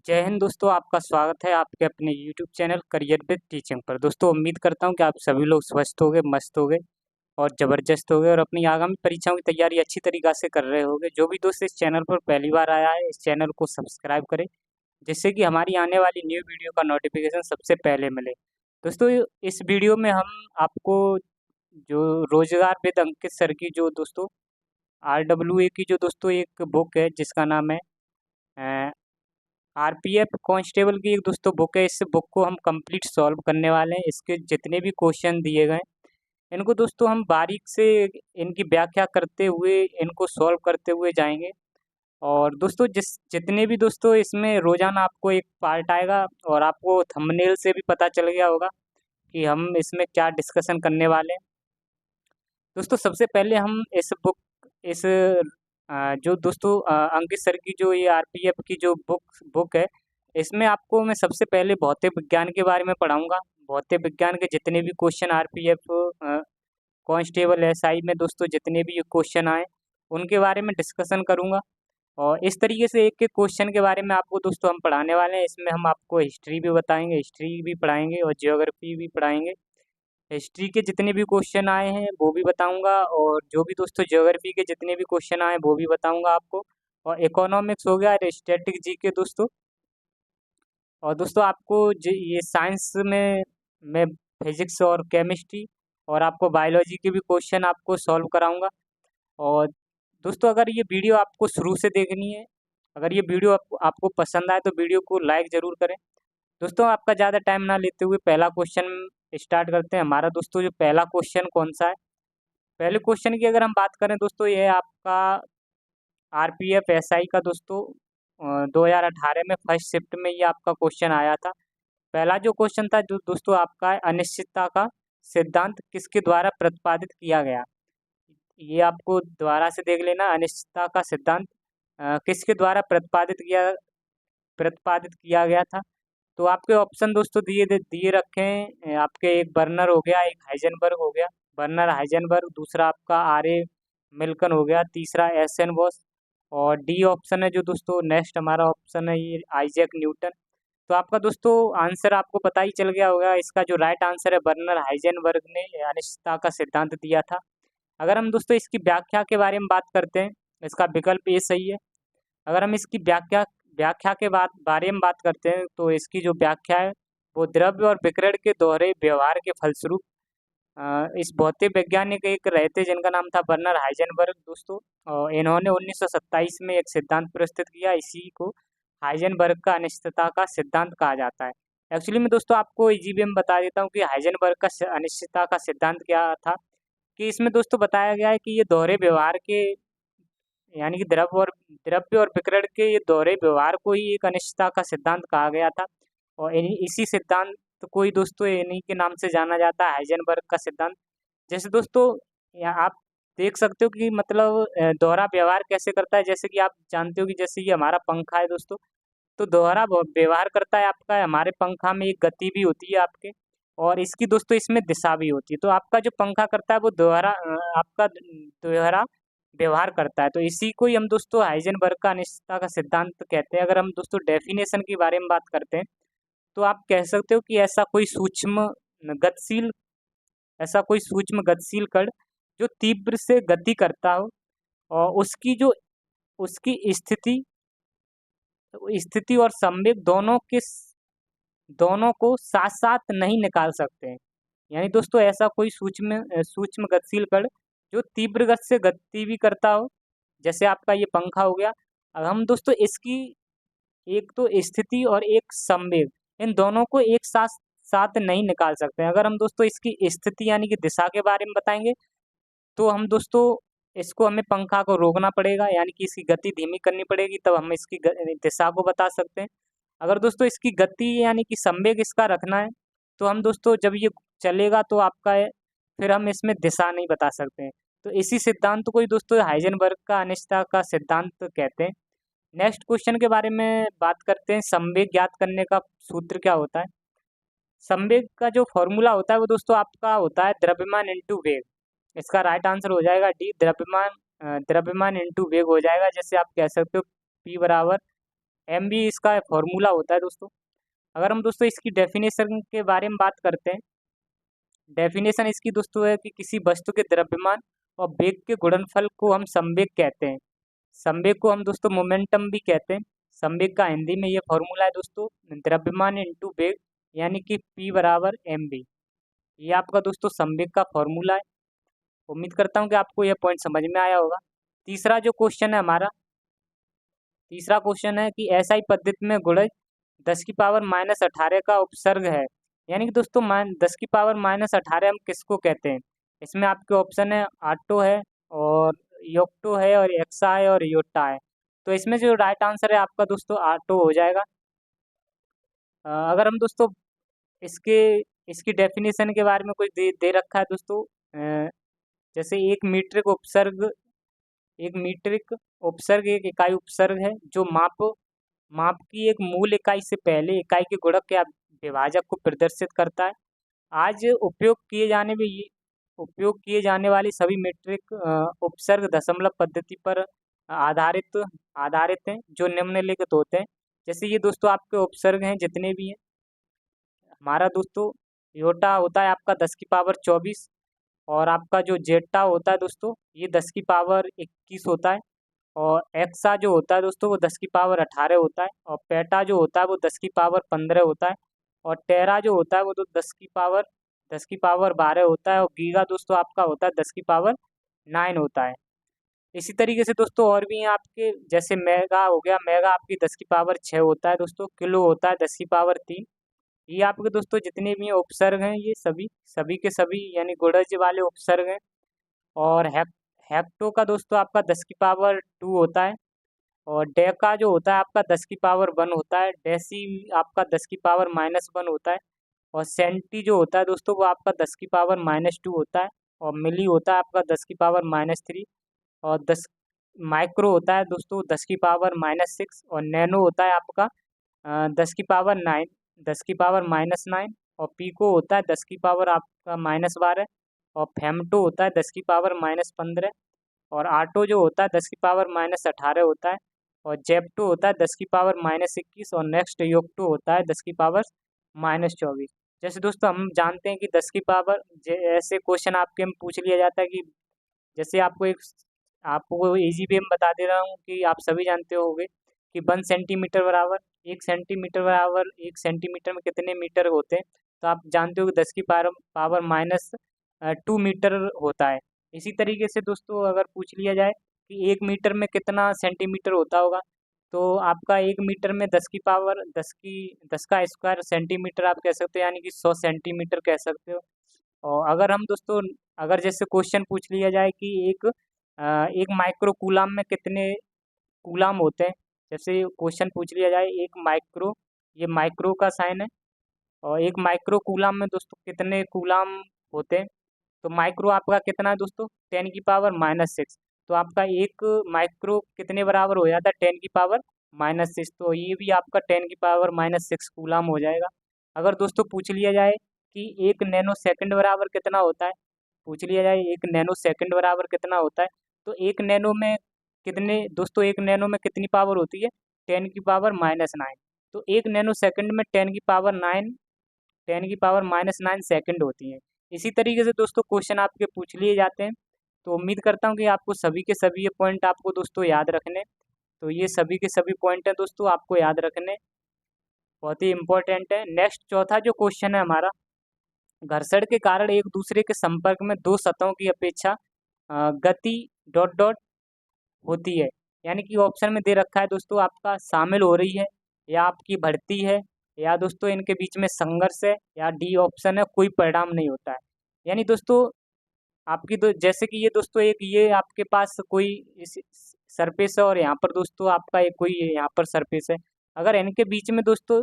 जय हिंद दोस्तों, आपका स्वागत है आपके अपने YouTube channel career with teaching पर। दोस्तों उम्मीद करता हूं कि आप सभी लोग स्वस्थ होंगे, मस्त होंगे और ज़बरदस्त होंगे और अपनी आगामी परीक्षाओं की तैयारी अच्छी तरीक़ा से कर रहे होंगे। जो भी दोस्त इस चैनल पर पहली बार आया है, इस चैनल को सब्सक्राइब करें, जिससे कि हमारी आने वाली न्यू वीडियो का नोटिफिकेशन सबसे पहले मिले। दोस्तों इस वीडियो में हम आपको जो रोजगार विद अंकित सर की जो दोस्तों RWA की जो दोस्तों एक बुक है जिसका नाम है आरपीएफ कांस्टेबल की एक दोस्तों बुक है। इस बुक को हम कंप्लीट सॉल्व करने वाले हैं। इसके जितने भी क्वेश्चन दिए गए इनको दोस्तों हम बारीक से इनकी व्याख्या करते हुए इनको सॉल्व करते हुए जाएंगे। और दोस्तों जितने भी दोस्तों इसमें रोजाना आपको एक पार्ट आएगा और आपको थंबनेल से भी पता चल गया होगा कि हम इसमें क्या डिस्कशन करने वाले हैं। दोस्तों सबसे पहले हम इस जो दोस्तों अंकित सर की जो ये आरपीएफ की जो बुक है, इसमें आपको मैं सबसे पहले भौतिक विज्ञान के बारे में पढ़ाऊंगा। भौतिक विज्ञान के जितने भी क्वेश्चन आरपीएफ कांस्टेबल एसआई में दोस्तों जितने भी क्वेश्चन आए उनके बारे में डिस्कशन करूंगा। और इस तरीके से एक एक क्वेश्चन के बारे में आपको दोस्तों हम पढ़ाने वाले हैं। इसमें हम आपको हिस्ट्री भी बताएंगे, हिस्ट्री भी पढ़ाएंगे और ज्योग्राफी भी पढ़ाएंगे। हिस्ट्री के जितने भी क्वेश्चन आए हैं वो भी बताऊंगा और जो भी दोस्तों ज्योग्राफी के जितने भी क्वेश्चन आए वो भी बताऊंगा आपको। और इकोनॉमिक्स हो गया, स्टैटिक जीके दोस्तों। और दोस्तों आपको ये साइंस में मैं फिजिक्स और केमिस्ट्री और आपको बायोलॉजी के भी क्वेश्चन आपको सॉल्व कराऊंगा। और दोस्तों अगर ये वीडियो आपको शुरू से देखनी है, अगर ये वीडियो आपको पसंद आए तो वीडियो को लाइक ज़रूर करें। दोस्तों आपका ज़्यादा टाइम ना लेते हुए पहला क्वेश्चन स्टार्ट करते हैं। हमारा दोस्तों जो पहला क्वेश्चन कौन सा है, पहले क्वेश्चन की अगर हम बात करें दोस्तों, ये है आपका आरपीएफ एसआई का दोस्तों 2018 में फर्स्ट शिफ्ट में ये आपका क्वेश्चन आया था। पहला जो क्वेश्चन था जो दोस्तों आपका है, अनिश्चितता का सिद्धांत किसके द्वारा प्रतिपादित किया गया। ये आपको दोबारा से देख लेना, अनिश्चितता का सिद्धांत किसके द्वारा प्रतिपादित किया गया था। तो आपके ऑप्शन दोस्तों दिए रखे हैं आपके, एक बर्नर हो गया, एक हाइजेनबर्ग हो गया, बर्नर हाइजेनबर्ग, दूसरा आपका आर ए मिल्टन हो गया, तीसरा एस एन बॉस और डी ऑप्शन है जो दोस्तों नेक्स्ट हमारा ऑप्शन है ये आइजैक न्यूटन। तो आपका दोस्तों आंसर आपको पता ही चल गया होगा। इसका जो राइट आंसर है बर्नर हाइजेनबर्ग ने अनिश्चितता का सिद्धांत दिया था। अगर हम दोस्तों इसकी व्याख्या के बारे में बात करते हैं, इसका विकल्प ए सही है। अगर हम इसकी व्याख्या व्याख्या के बारे में बात करते हैं तो इसकी जो व्याख्या है वो द्रव्य और विकिरण के दोहरे व्यवहार के फलस्वरूप इस भौतिक वैज्ञानिक एक रहे थे जिनका नाम था बर्नर हाइजेनबर्ग दोस्तों। और इन्होंने 1927 में एक सिद्धांत प्रस्तुत किया, इसी को हाइजेनबर्ग का अनिश्चितता का सिद्धांत कहा जाता है। एक्चुअली मैं दोस्तों आपको इजी वे में बता देता हूँ कि हाइजेनबर्ग का अनिश्चितता का सिद्धांत क्या था। कि इसमें दोस्तों बताया गया है कि ये दोहरे व्यवहार के यानी कि द्रव्य और विकिरण के ये दोहरे व्यवहार को ही एक अनिश्चितता का सिद्धांत कहा गया था। और इसी सिद्धांत को ही दोस्तों इन्हीं के नाम से जाना जाता है, हाइजेनबर्ग का सिद्धांत। जैसे दोस्तों यहाँ आप देख सकते हो कि मतलब दोहरा व्यवहार कैसे करता है। जैसे कि आप जानते हो कि जैसे ये हमारा पंखा है दोस्तों, तो दोहरा व्यवहार करता है आपका, हमारे पंखा में एक गति भी होती है आपके और इसकी दोस्तों इसमें दिशा भी होती है। तो आपका जो पंखा करता है वो आपका दोहरा व्यवहार करता है। तो इसी को ही हम दोस्तों हाइजेनबर्ग का अनिश्चितता का सिद्धांत कहते हैं। अगर हम दोस्तों डेफिनेशन के बारे में बात करते हैं तो आप कह सकते हो कि गतिशील ऐसा कोई सूक्ष्म गतिशील कण जो तीव्र से गति करता हो और उसकी स्थिति और संवेग दोनों को साथ साथ नहीं निकाल सकते हैं। यानी दोस्तों ऐसा कोई सूक्ष्म गतिशील कण जो तीव्र गति से गति भी करता हो, जैसे आपका ये पंखा हो गया। अब हम दोस्तों इसकी एक तो स्थिति और एक संवेग, इन दोनों को एक साथ साथ नहीं निकाल सकते हैं। अगर हम दोस्तों इसकी स्थिति यानी कि दिशा के बारे में बताएंगे तो हम दोस्तों इसको हमें पंखा को रोकना पड़ेगा, यानी कि इसकी गति धीमी करनी पड़ेगी, तब हम इसकी दिशा को बता सकते हैं। अगर दोस्तों इसकी गति यानी कि संवेग इसका रखना है तो हम दोस्तों जब ये चलेगा तो आपका फिर हम इसमें दिशा नहीं बता सकते हैं। तो इसी सिद्धांत को ही दोस्तों हाइजेनबर्ग का अनिश्चितता का सिद्धांत कहते हैं। नेक्स्ट क्वेश्चन के बारे में बात करते हैं, संवेग ज्ञात करने का सूत्र क्या होता है। संवेग का जो फॉर्मूला होता है वो दोस्तों आपका होता है द्रव्यमान इंटू वेग। इसका राइट आंसर हो जाएगा डी, द्रव्यमान इंटू वेग हो जाएगा। जैसे आप कह सकते हो P बराबर एम बी इसका फॉर्मूला होता है दोस्तों। अगर हम दोस्तों इसकी डेफिनेशन के बारे में बात करते हैं, डेफिनेशन इसकी दोस्तों है कि किसी वस्तु के द्रव्यमान और वेग के गुणनफल को हम संवेग कहते हैं। संवेग को हम दोस्तों मोमेंटम भी कहते हैं। संवेग का हिंदी में ये फॉर्मूला है दोस्तों, द्रव्यमान इंटू वेग, यानी कि P बराबर एम बी। ये आपका दोस्तों संवेग का फॉर्मूला है। उम्मीद करता हूँ कि आपको यह पॉइंट समझ में आया होगा। तीसरा जो क्वेश्चन है हमारा, तीसरा क्वेश्चन है कि एसआई पद्धति में गुणज 10⁻18 का उपसर्ग है। यानी कि दोस्तों 10⁻18 हम किसको कहते हैं? इसमें आपके ऑप्शन है आटो है और योक्टो है और एक्सा है और योटा है। तो इसमें जो राइट आंसर है आपका दोस्तों आटो हो जाएगा। अगर हम दोस्तों इसके इसकी डेफिनेशन के बारे में कुछ दे रखा है दोस्तों, जैसे एक मीट्रिक उपसर्ग एक इकाई उपसर्ग है जो माप की एक मूल इकाई से पहले इकाई के गुणक या विभाजक को प्रदर्शित करता है। आज उपयोग किए जाने वाली सभी मीट्रिक उपसर्ग दशमलव पद्धति पर आधारित आधारित हैं, जो निम्नलिखित होते हैं। जैसे ये दोस्तों आपके उपसर्ग हैं जितने भी हैं, हमारा दोस्तों योटा होता है आपका 10⁻24, और आपका जो जेटा होता है दोस्तों ये 10⁻21 होता है, और एक्सा जो होता है दोस्तों वो 10⁻18 होता है, और पेटा जो होता है वो 10⁻15 होता है, और टेरा जो होता है वो तो 10⁻12 होता है, और गीगा दोस्तों आपका होता है 10⁻9 होता है। इसी तरीके से दोस्तों और भी हैं आपके, जैसे मेगा हो गया, मेगा आपकी 10⁻6 होता है दोस्तों, किलो होता है 10⁻3। ये आपके दोस्तों जितने भी उपसर्ग हैं ये सभी सभी के सभी यानी गुणज वाले उपसर्ग हैं। और हेप्टो का दोस्तों आपका 10⁻2 होता है, और डेका जो होता है आपका 10⁻1 होता है, डेसी आपका 10⁻−1 होता है, और सेंटी जो होता है दोस्तों वो आपका 10⁻−2 होता है, और मिली होता है आपका 10⁻−3, और 10 माइक्रो होता है दोस्तों 10⁻−6, और नैनो होता है आपका 10⁻9 10⁻−9, और पीको होता है 10⁻ आपका -12, और फेमटो होता है 10⁻−15, और आटो जो होता है 10⁻−18 होता है, और जेप्टो होता है 10⁻−21, और नेक्स्ट योक्टो होता है 10⁻−24। जैसे दोस्तों हम जानते हैं कि ऐसे क्वेश्चन आपके में पूछ लिया जाता है कि जैसे आपको इजी वे में बता दे रहा हूँ कि आप सभी जानते होंगे कि 1 सेंटीमीटर बराबर 1 सेंटीमीटर बराबर 1 सेंटीमीटर में कितने मीटर होते हैं। तो आप जानते हो कि 10⁻2 मीटर होता है। इसी तरीके से दोस्तों अगर पूछ लिया जाए कि 1 मीटर में कितना सेंटीमीटर होता होगा, तो आपका 1 मीटर में 10 का स्क्वायर सेंटीमीटर आप कह सकते हो, यानी कि 100 सेंटीमीटर कह सकते हो। और अगर हम दोस्तों अगर जैसे क्वेश्चन पूछ लिया जाए कि एक माइक्रो कूलाम में कितने कूलाम होते हैं, जैसे क्वेश्चन पूछ लिया जाए ये माइक्रो का साइन है, और एक माइक्रो कूलाम में दोस्तों कितने कूलाम होते हैं, तो माइक्रो आपका कितना है दोस्तों 10⁻⁻6। तो आपका एक माइक्रो कितने बराबर हो जाता है 10⁻⁻6, तो ये भी आपका 10⁻⁻6 कूलाम हो जाएगा। अगर दोस्तों पूछ लिया जाए कि एक नैनो सेकंड बराबर कितना होता है, पूछ लिया जाए एक नैनो सेकंड बराबर कितना होता है, तो एक नैनो में कितनी पावर होती है 10⁻⁻9। तो एक नैनो सेकंड में 10⁻9 सेकंड होती है। इसी तरीके से दोस्तों क्वेश्चन आपके पूछ लिए जाते हैं। तो उम्मीद करता हूँ कि आपको सभी के सभी ये पॉइंट आपको दोस्तों याद रखने, तो ये सभी के सभी पॉइंट हैं दोस्तों आपको याद रखने, बहुत ही इम्पोर्टेंट है। नेक्स्ट चौथा जो क्वेश्चन है हमारा, घर्षण के कारण एक दूसरे के संपर्क में दो सतहों की अपेक्षा गति डॉट डॉट होती है। यानी कि ऑप्शन में दे रखा है दोस्तों आपका शामिल हो रही है, या आपकी बढ़ती है, या दोस्तों इनके बीच में संघर्ष है, या डी ऑप्शन है कोई परिणाम नहीं होता है। यानी दोस्तों जैसे कि ये दोस्तों एक ये आपके पास कोई सरफेस है, और यहाँ पर दोस्तों आपका एक कोई यहाँ पर सरफेस है। अगर इनके बीच में दोस्तों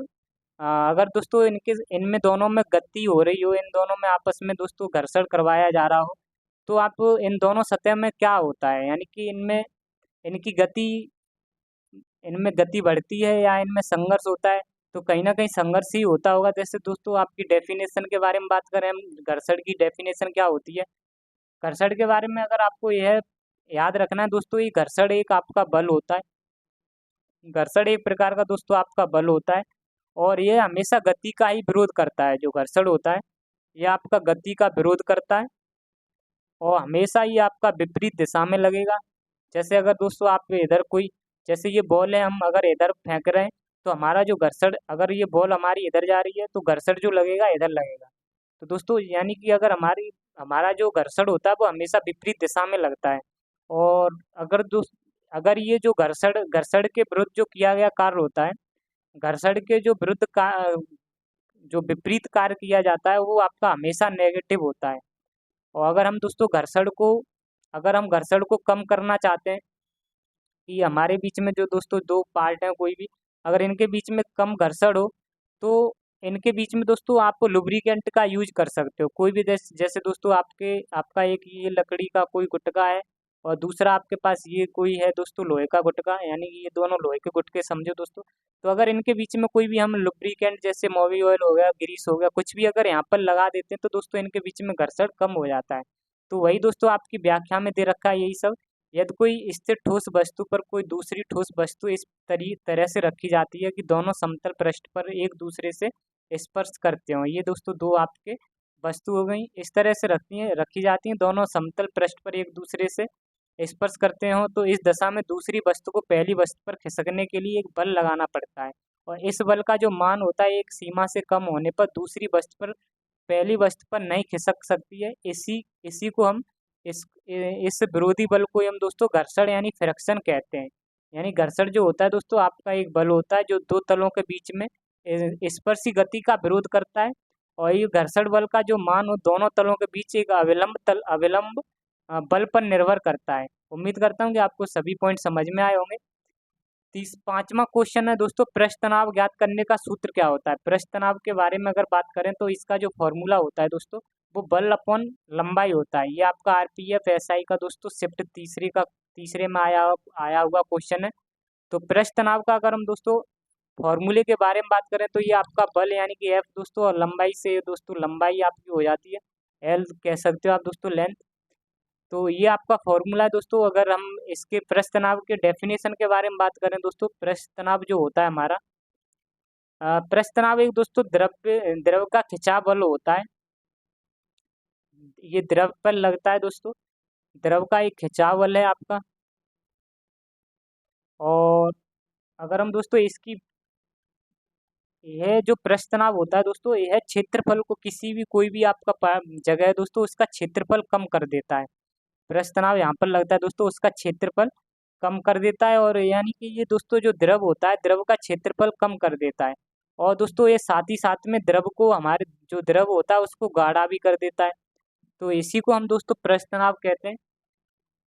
अगर दोस्तों इनमें दोनों में गति हो रही हो, इन दोनों में आपस में दोस्तों घर्षण करवाया जा रहा हो, तो आप इन दोनों सतह में क्या होता है, यानी कि इनकी गति इनमें गति बढ़ती है या इनमें संघर्ष होता है, तो कहीं ना कहीं संघर्ष ही होता होगा। जैसे दोस्तों आपकी डेफिनेशन के बारे में बात करें हम, घर्षण की डेफिनेशन क्या होती है, घर्षण के बारे में अगर आपको यह याद रखना है दोस्तों, ये घर्षण एक आपका बल होता है, घर्षण एक प्रकार का दोस्तों आपका बल होता है और ये हमेशा गति का ही विरोध करता है। जो घर्षण होता है ये आपका गति का विरोध करता है और हमेशा ये आपका विपरीत दिशा में लगेगा। जैसे अगर दोस्तों आप इधर कोई, जैसे ये बॉल है, हम अगर इधर फेंक रहे हैं तो हमारा जो घर्षण, अगर ये बॉल हमारी इधर जा रही है तो घर्षण जो लगेगा इधर लगेगा। तो दोस्तों यानी कि अगर हमारा जो घर्षण होता है वो हमेशा विपरीत दिशा में लगता है। और अगर ये जो घर्षण घर्षण के विरुद्ध जो किया गया कार्य होता है, घर्षण के जो विरुद्ध का जो विपरीत कार्य किया जाता है वो आपका हमेशा नेगेटिव होता है। और अगर हम घर्षण को कम करना चाहते हैं कि हमारे बीच में जो दोस्तों दो पार्ट हैं कोई भी, अगर इनके बीच में कम घर्षण हो तो इनके बीच में दोस्तों आप लुब्रिकेंट का यूज कर सकते हो। कोई भी जैसे दोस्तों आपका एक ये लकड़ी का कोई गुटका है और दूसरा आपके पास ये कोई है दोस्तों लोहे का गुटका, यानी कि ये दोनों लोहे के गुटके समझो दोस्तों। तो अगर इनके बीच में कोई भी हम लुब्रिकेंट जैसे मोबिल ऑयल हो गया, ग्रीस हो गया, कुछ भी अगर यहाँ पर लगा देते हैं तो दोस्तों इनके बीच में घर्षण कम हो जाता है। तो वही दोस्तों आपकी व्याख्या में दे रखा है यही सब। यदि कोई स्थिर ठोस वस्तु पर कोई दूसरी ठोस वस्तु इस तरह से रखी जाती है कि दोनों समतल पृष्ठ पर एक दूसरे से स्पर्श करते हो, ये दोस्तों दो आपके वस्तु हो गई, इस तरह से रखी जाती हैं, दोनों समतल पृष्ठ पर एक दूसरे से स्पर्श करते हो तो इस दशा में दूसरी वस्तु को पहली वस्तु पर खिसकने के लिए एक बल लगाना पड़ता है। और इस बल का जो मान होता है एक सीमा से कम होने पर दूसरी वस्तु पर पहली वस्तु पर नहीं खिसक सकती है। इसी इसी को हम इस विरोधी बल को हम दोस्तों घर्षण यानी फ्रिक्शन कहते हैं। यानी घर्षण जो होता है दोस्तों आपका एक बल होता है जो दो तलों के बीच में स्पर्शी गति का विरोध करता है। और ये घर्षण बल का जो मान हो दोनों तलों के बीच एक अविलंब बल पर निर्भर करता है। उम्मीद करता हूँ कि आपको सभी पॉइंट समझ में आए होंगे। पांचवा क्वेश्चन है दोस्तों, पृष्ठ तनाव ज्ञात करने का सूत्र क्या होता है। पृष्ठ तनाव के बारे में अगर बात करें तो इसका जो फॉर्मूला होता है दोस्तों वो बल अपॉन लंबाई होता है। ये आपका आरपीएफ एसआई का दोस्तों शिफ्ट तीसरे में आया हुआ क्वेश्चन है। तो पृष्ठ तनाव का अगर हम दोस्तों फॉर्मूले के बारे में बात करें तो ये आपका बल यानी कि एफ दोस्तों, और लंबाई से दोस्तों लंबाई आपकी हो जाती है एल, कह सकते हो आप दोस्तों लेंथ। तो ये आपका फॉर्मूला है दोस्तों। अगर हम इसके पृष्ठ तनाव के डेफिनेशन के बारे में बात करें दोस्तों, पृष्ठ तनाव जो होता है हमारा, पृष्ठ तनाव एक दोस्तों द्रव का खिंचाव बल होता है। ये द्रव पर लगता है दोस्तों, द्रव का एक खिंचाव बल है आपका। और अगर हम दोस्तों इसकी, यह जो पृष्ठ तनाव होता है दोस्तों यह क्षेत्रफल को किसी भी कोई भी आपका जगह है दोस्तों उसका क्षेत्रफल कम कर देता है। पृष्ठ तनाव यहाँ पर लगता है दोस्तों उसका क्षेत्रफल कम कर देता है। और यानी कि ये दोस्तों जो द्रव होता है द्रव का क्षेत्रफल कम कर देता है। और दोस्तों ये साथ ही साथ में द्रव को, हमारे जो द्रव होता है उसको गाढ़ा भी कर देता है। तो इसी को हम दोस्तों पृष्ठ तनाव कहते हैं।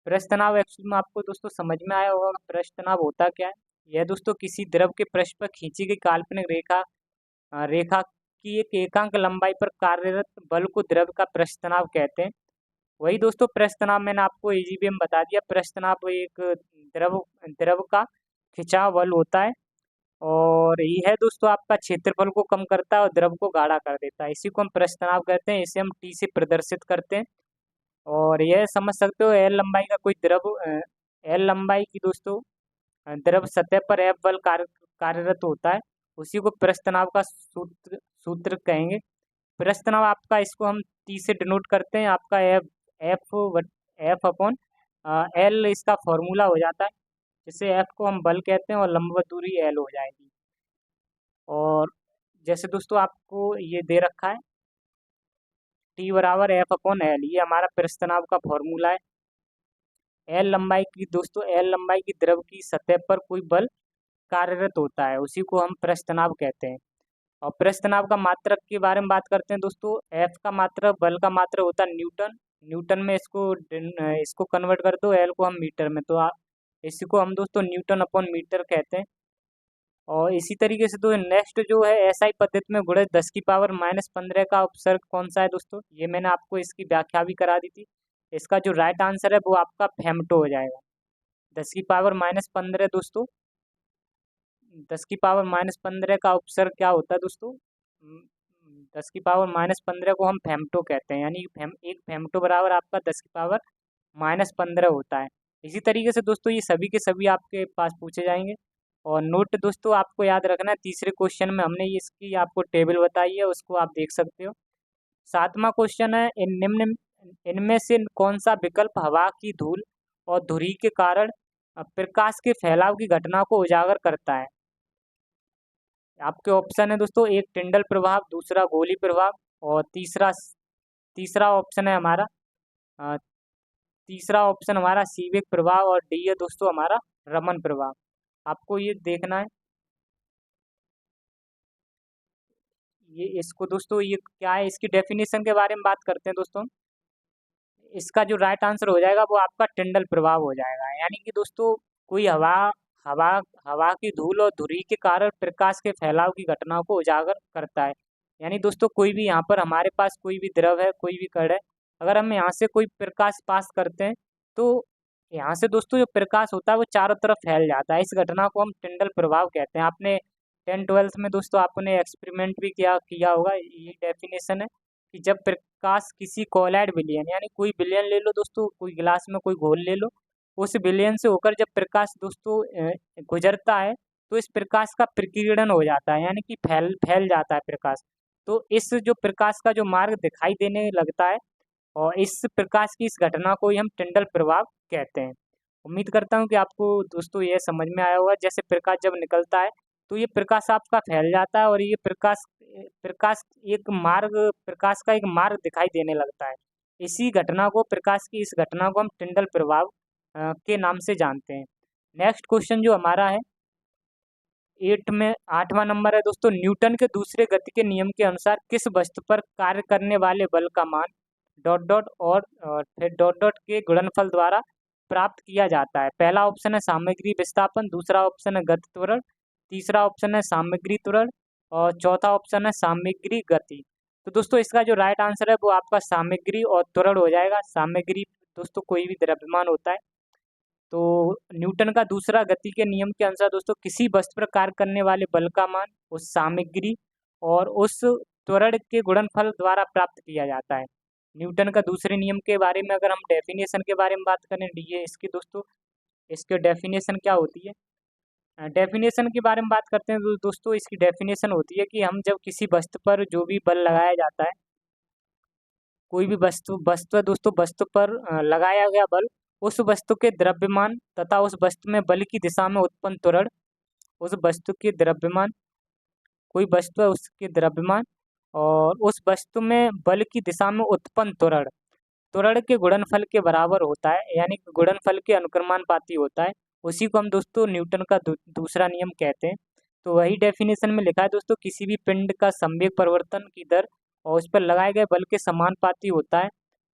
पृष्ठ तनाव एक्चुअली में आपको दोस्तों समझ में आया होगा पृष्ठ तनाव होता क्या है। यह दोस्तों किसी द्रव के पृष्ठ पर खींची गई काल्पनिक रेखा की एक एकांक लंबाई पर कार्यरत बल को द्रव का पृष्ठ तनाव कहते हैं। वही दोस्तों पृष्ठ तनाव मैंने आपको इजी वे में बता दिया। पृष्ठ तनाव एक द्रव द्रव का खिंचाव बल होता है और यह दोस्तों आपका क्षेत्रफल को कम करता है और द्रव को गाढ़ा कर देता है। इसी को हम पृष्ठ तनाव कहते हैं। इसे हम टी से प्रदर्शित करते हैं। और यह समझ सकते हो एल लंबाई का कोई एल लंबाई की दोस्तों द्रव सतह पर एफ बल कार्यरत होता है, उसी को पृष्ठ तनाव का सूत्र कहेंगे। पृष्ठ तनाव आपका, इसको हम टी से डिनोट करते हैं। आपका F F F upon L इसका फॉर्मूला हो जाता है, जिससे एफ को हम बल कहते हैं और लंबवत दूरी एल हो जाएगी। और जैसे दोस्तों आपको ये दे रखा है टी बराबर एफ अपॉन एल, ये हमारा पृष्ठ तनाव का फॉर्मूला है। एल लंबाई की दोस्तों, एल लंबाई की द्रव की सतह पर कोई बल कार्यरत होता है, उसी को हम पृष्ठ तनाव कहते हैं। और पृष्ठ तनाव का मात्रक के बारे में बात करते हैं दोस्तों। एफ का मात्रक, बल का मात्रक होता है न्यूटन। न्यूटन में इसको कन्वर्ट कर दो एल को हम मीटर में, तो इसी को हम दोस्तों न्यूटन अपॉन मीटर कहते हैं। और इसी तरीके से तो नेक्स्ट जो है एसआई पद्धति में गुणज 10⁻⁻15 का उपसर्ग कौन सा है दोस्तों, ये मैंने आपको इसकी व्याख्या भी करा दी थी। इसका जो राइट आंसर है वो आपका फेमटो हो जाएगा। 10⁻15 दोस्तों, 10⁻15 का उपसर्ग क्या होता है दोस्तों, 10⁻15 को हम फेमटो कहते हैं। यानी एक फेमटो बराबर आपका 10⁻15 होता है। इसी तरीके से दोस्तों ये सभी के सभी आपके पास पूछे जाएंगे। और नोट दोस्तों आपको याद रखना है, तीसरे क्वेश्चन में हमने ये इसकी आपको टेबल बताई है, उसको आप देख सकते हो। सातवां क्वेश्चन है, इनमें से कौन सा विकल्प हवा की धूल और धुरी के कारण प्रकाश के फैलाव की घटना को उजागर करता है। आपके ऑप्शन है दोस्तों, एक टिंडल प्रभाव, दूसरा गोली प्रभाव, और तीसरा तीसरा ऑप्शन है हमारा अ, तीसरा ऑप्शन हमारा सीविक प्रभाव, और डी है दोस्तों हमारा रमन प्रभाव। आपको ये देखना है। ये इसको दोस्तों ये क्या है, इसकी डेफिनेशन के बारे में बात करते हैं दोस्तों। इसका जो राइट आंसर हो जाएगा वो आपका टिंडल प्रभाव हो जाएगा। यानी कि दोस्तों कोई हवा हवा हवा की धूल और धुरी के कारण प्रकाश के फैलाव की घटनाओं को उजागर करता है। यानी दोस्तों कोई भी यहाँ पर हमारे पास कोई भी द्रव है, कोई भी कण है, अगर हम यहाँ से कोई प्रकाश पास करते हैं तो यहाँ से दोस्तों जो प्रकाश होता है वो चारों तरफ फैल जाता है। इस घटना को हम टिंडल प्रभाव कहते हैं। आपने 10th-12th में दोस्तों आपने एक्सपेरिमेंट भी किया किया होगा। ये डेफिनेशन है कि जब प्रकाश किसी कोलाइड विलयन, यानी कोई विलयन ले लो दोस्तों, कोई गिलास में कोई घोल ले लो, उस विलयन से होकर जब प्रकाश दोस्तों गुजरता है तो इस प्रकाश का प्रकीर्णन हो जाता है, यानी कि फैल फैल जाता है प्रकाश। तो इस जो प्रकाश का जो मार्ग दिखाई देने लगता है, और इस प्रकाश की इस घटना को ही हम टिंडल प्रभाव कहते हैं। उम्मीद करता हूँ कि आपको दोस्तों यह समझ में आया होगा। जैसे प्रकाश जब निकलता है तो ये प्रकाश आपका फैल जाता है, और ये प्रकाश प्रकाश एक मार्ग प्रकाश का एक मार्ग दिखाई देने लगता है। इसी घटना को प्रकाश की इस घटना को हम टिंडल प्रभाव के नाम से जानते हैं। नेक्स्ट क्वेश्चन जो हमारा है 8 में 8वां नंबर है दोस्तों, न्यूटन के दूसरे गति के नियम के अनुसार किस वस्तु पर कार्य करने वाले बल का मान डॉट डॉट और फिर डॉट डॉट के गुणनफल द्वारा प्राप्त किया जाता है। पहला ऑप्शन है सामग्री विस्थापन, दूसरा ऑप्शन है गति त्वरण, तीसरा ऑप्शन है सामग्री त्वरण, और चौथा ऑप्शन है सामग्री गति। तो दोस्तों इसका जो राइट आंसर है वो आपका सामग्री और त्वरण हो जाएगा। सामग्री दोस्तों कोई भी द्रव्यमान होता है। तो न्यूटन का दूसरा गति के नियम के अनुसार दोस्तों किसी वस्तु पर कार्य करने वाले बल का मान उस सामग्री और उस त्वरण के गुणनफल द्वारा प्राप्त किया जाता है। न्यूटन का दूसरे नियम के बारे में अगर हम डेफिनेशन के बारे में बात करें, ये इसकी दोस्तों इसके डेफिनेशन क्या होती है। डेफिनेशन के बारे में बात करते हैं तो दोस्तों इसकी डेफिनेशन होती है कि हम जब किसी वस्तु पर जो भी बल लगाया जाता है, कोई भी वस्तु वस्तु है दोस्तों, वस्तु पर लगाया गया बल, उस वस्तु के द्रव्यमान तथा उस वस्तु में बल की दिशा में उत्पन्न त्वरण, उस वस्तु के द्रव्यमान, कोई वस्तु है उसके द्रव्यमान और उस वस्तु में बल की दिशा में उत्पन्न त्वरण, त्वरण के गुणनफल के बराबर होता है, यानी कि गुणनफल के अनुक्रमानुपाती होता है। उसी को हम दोस्तों न्यूटन का दूसरा नियम कहते हैं। तो वही डेफिनेशन में लिखा है दोस्तों, किसी भी पिंड का संवेग परिवर्तन की दर और उस पर लगाए गए बल के समानुपाती होता है।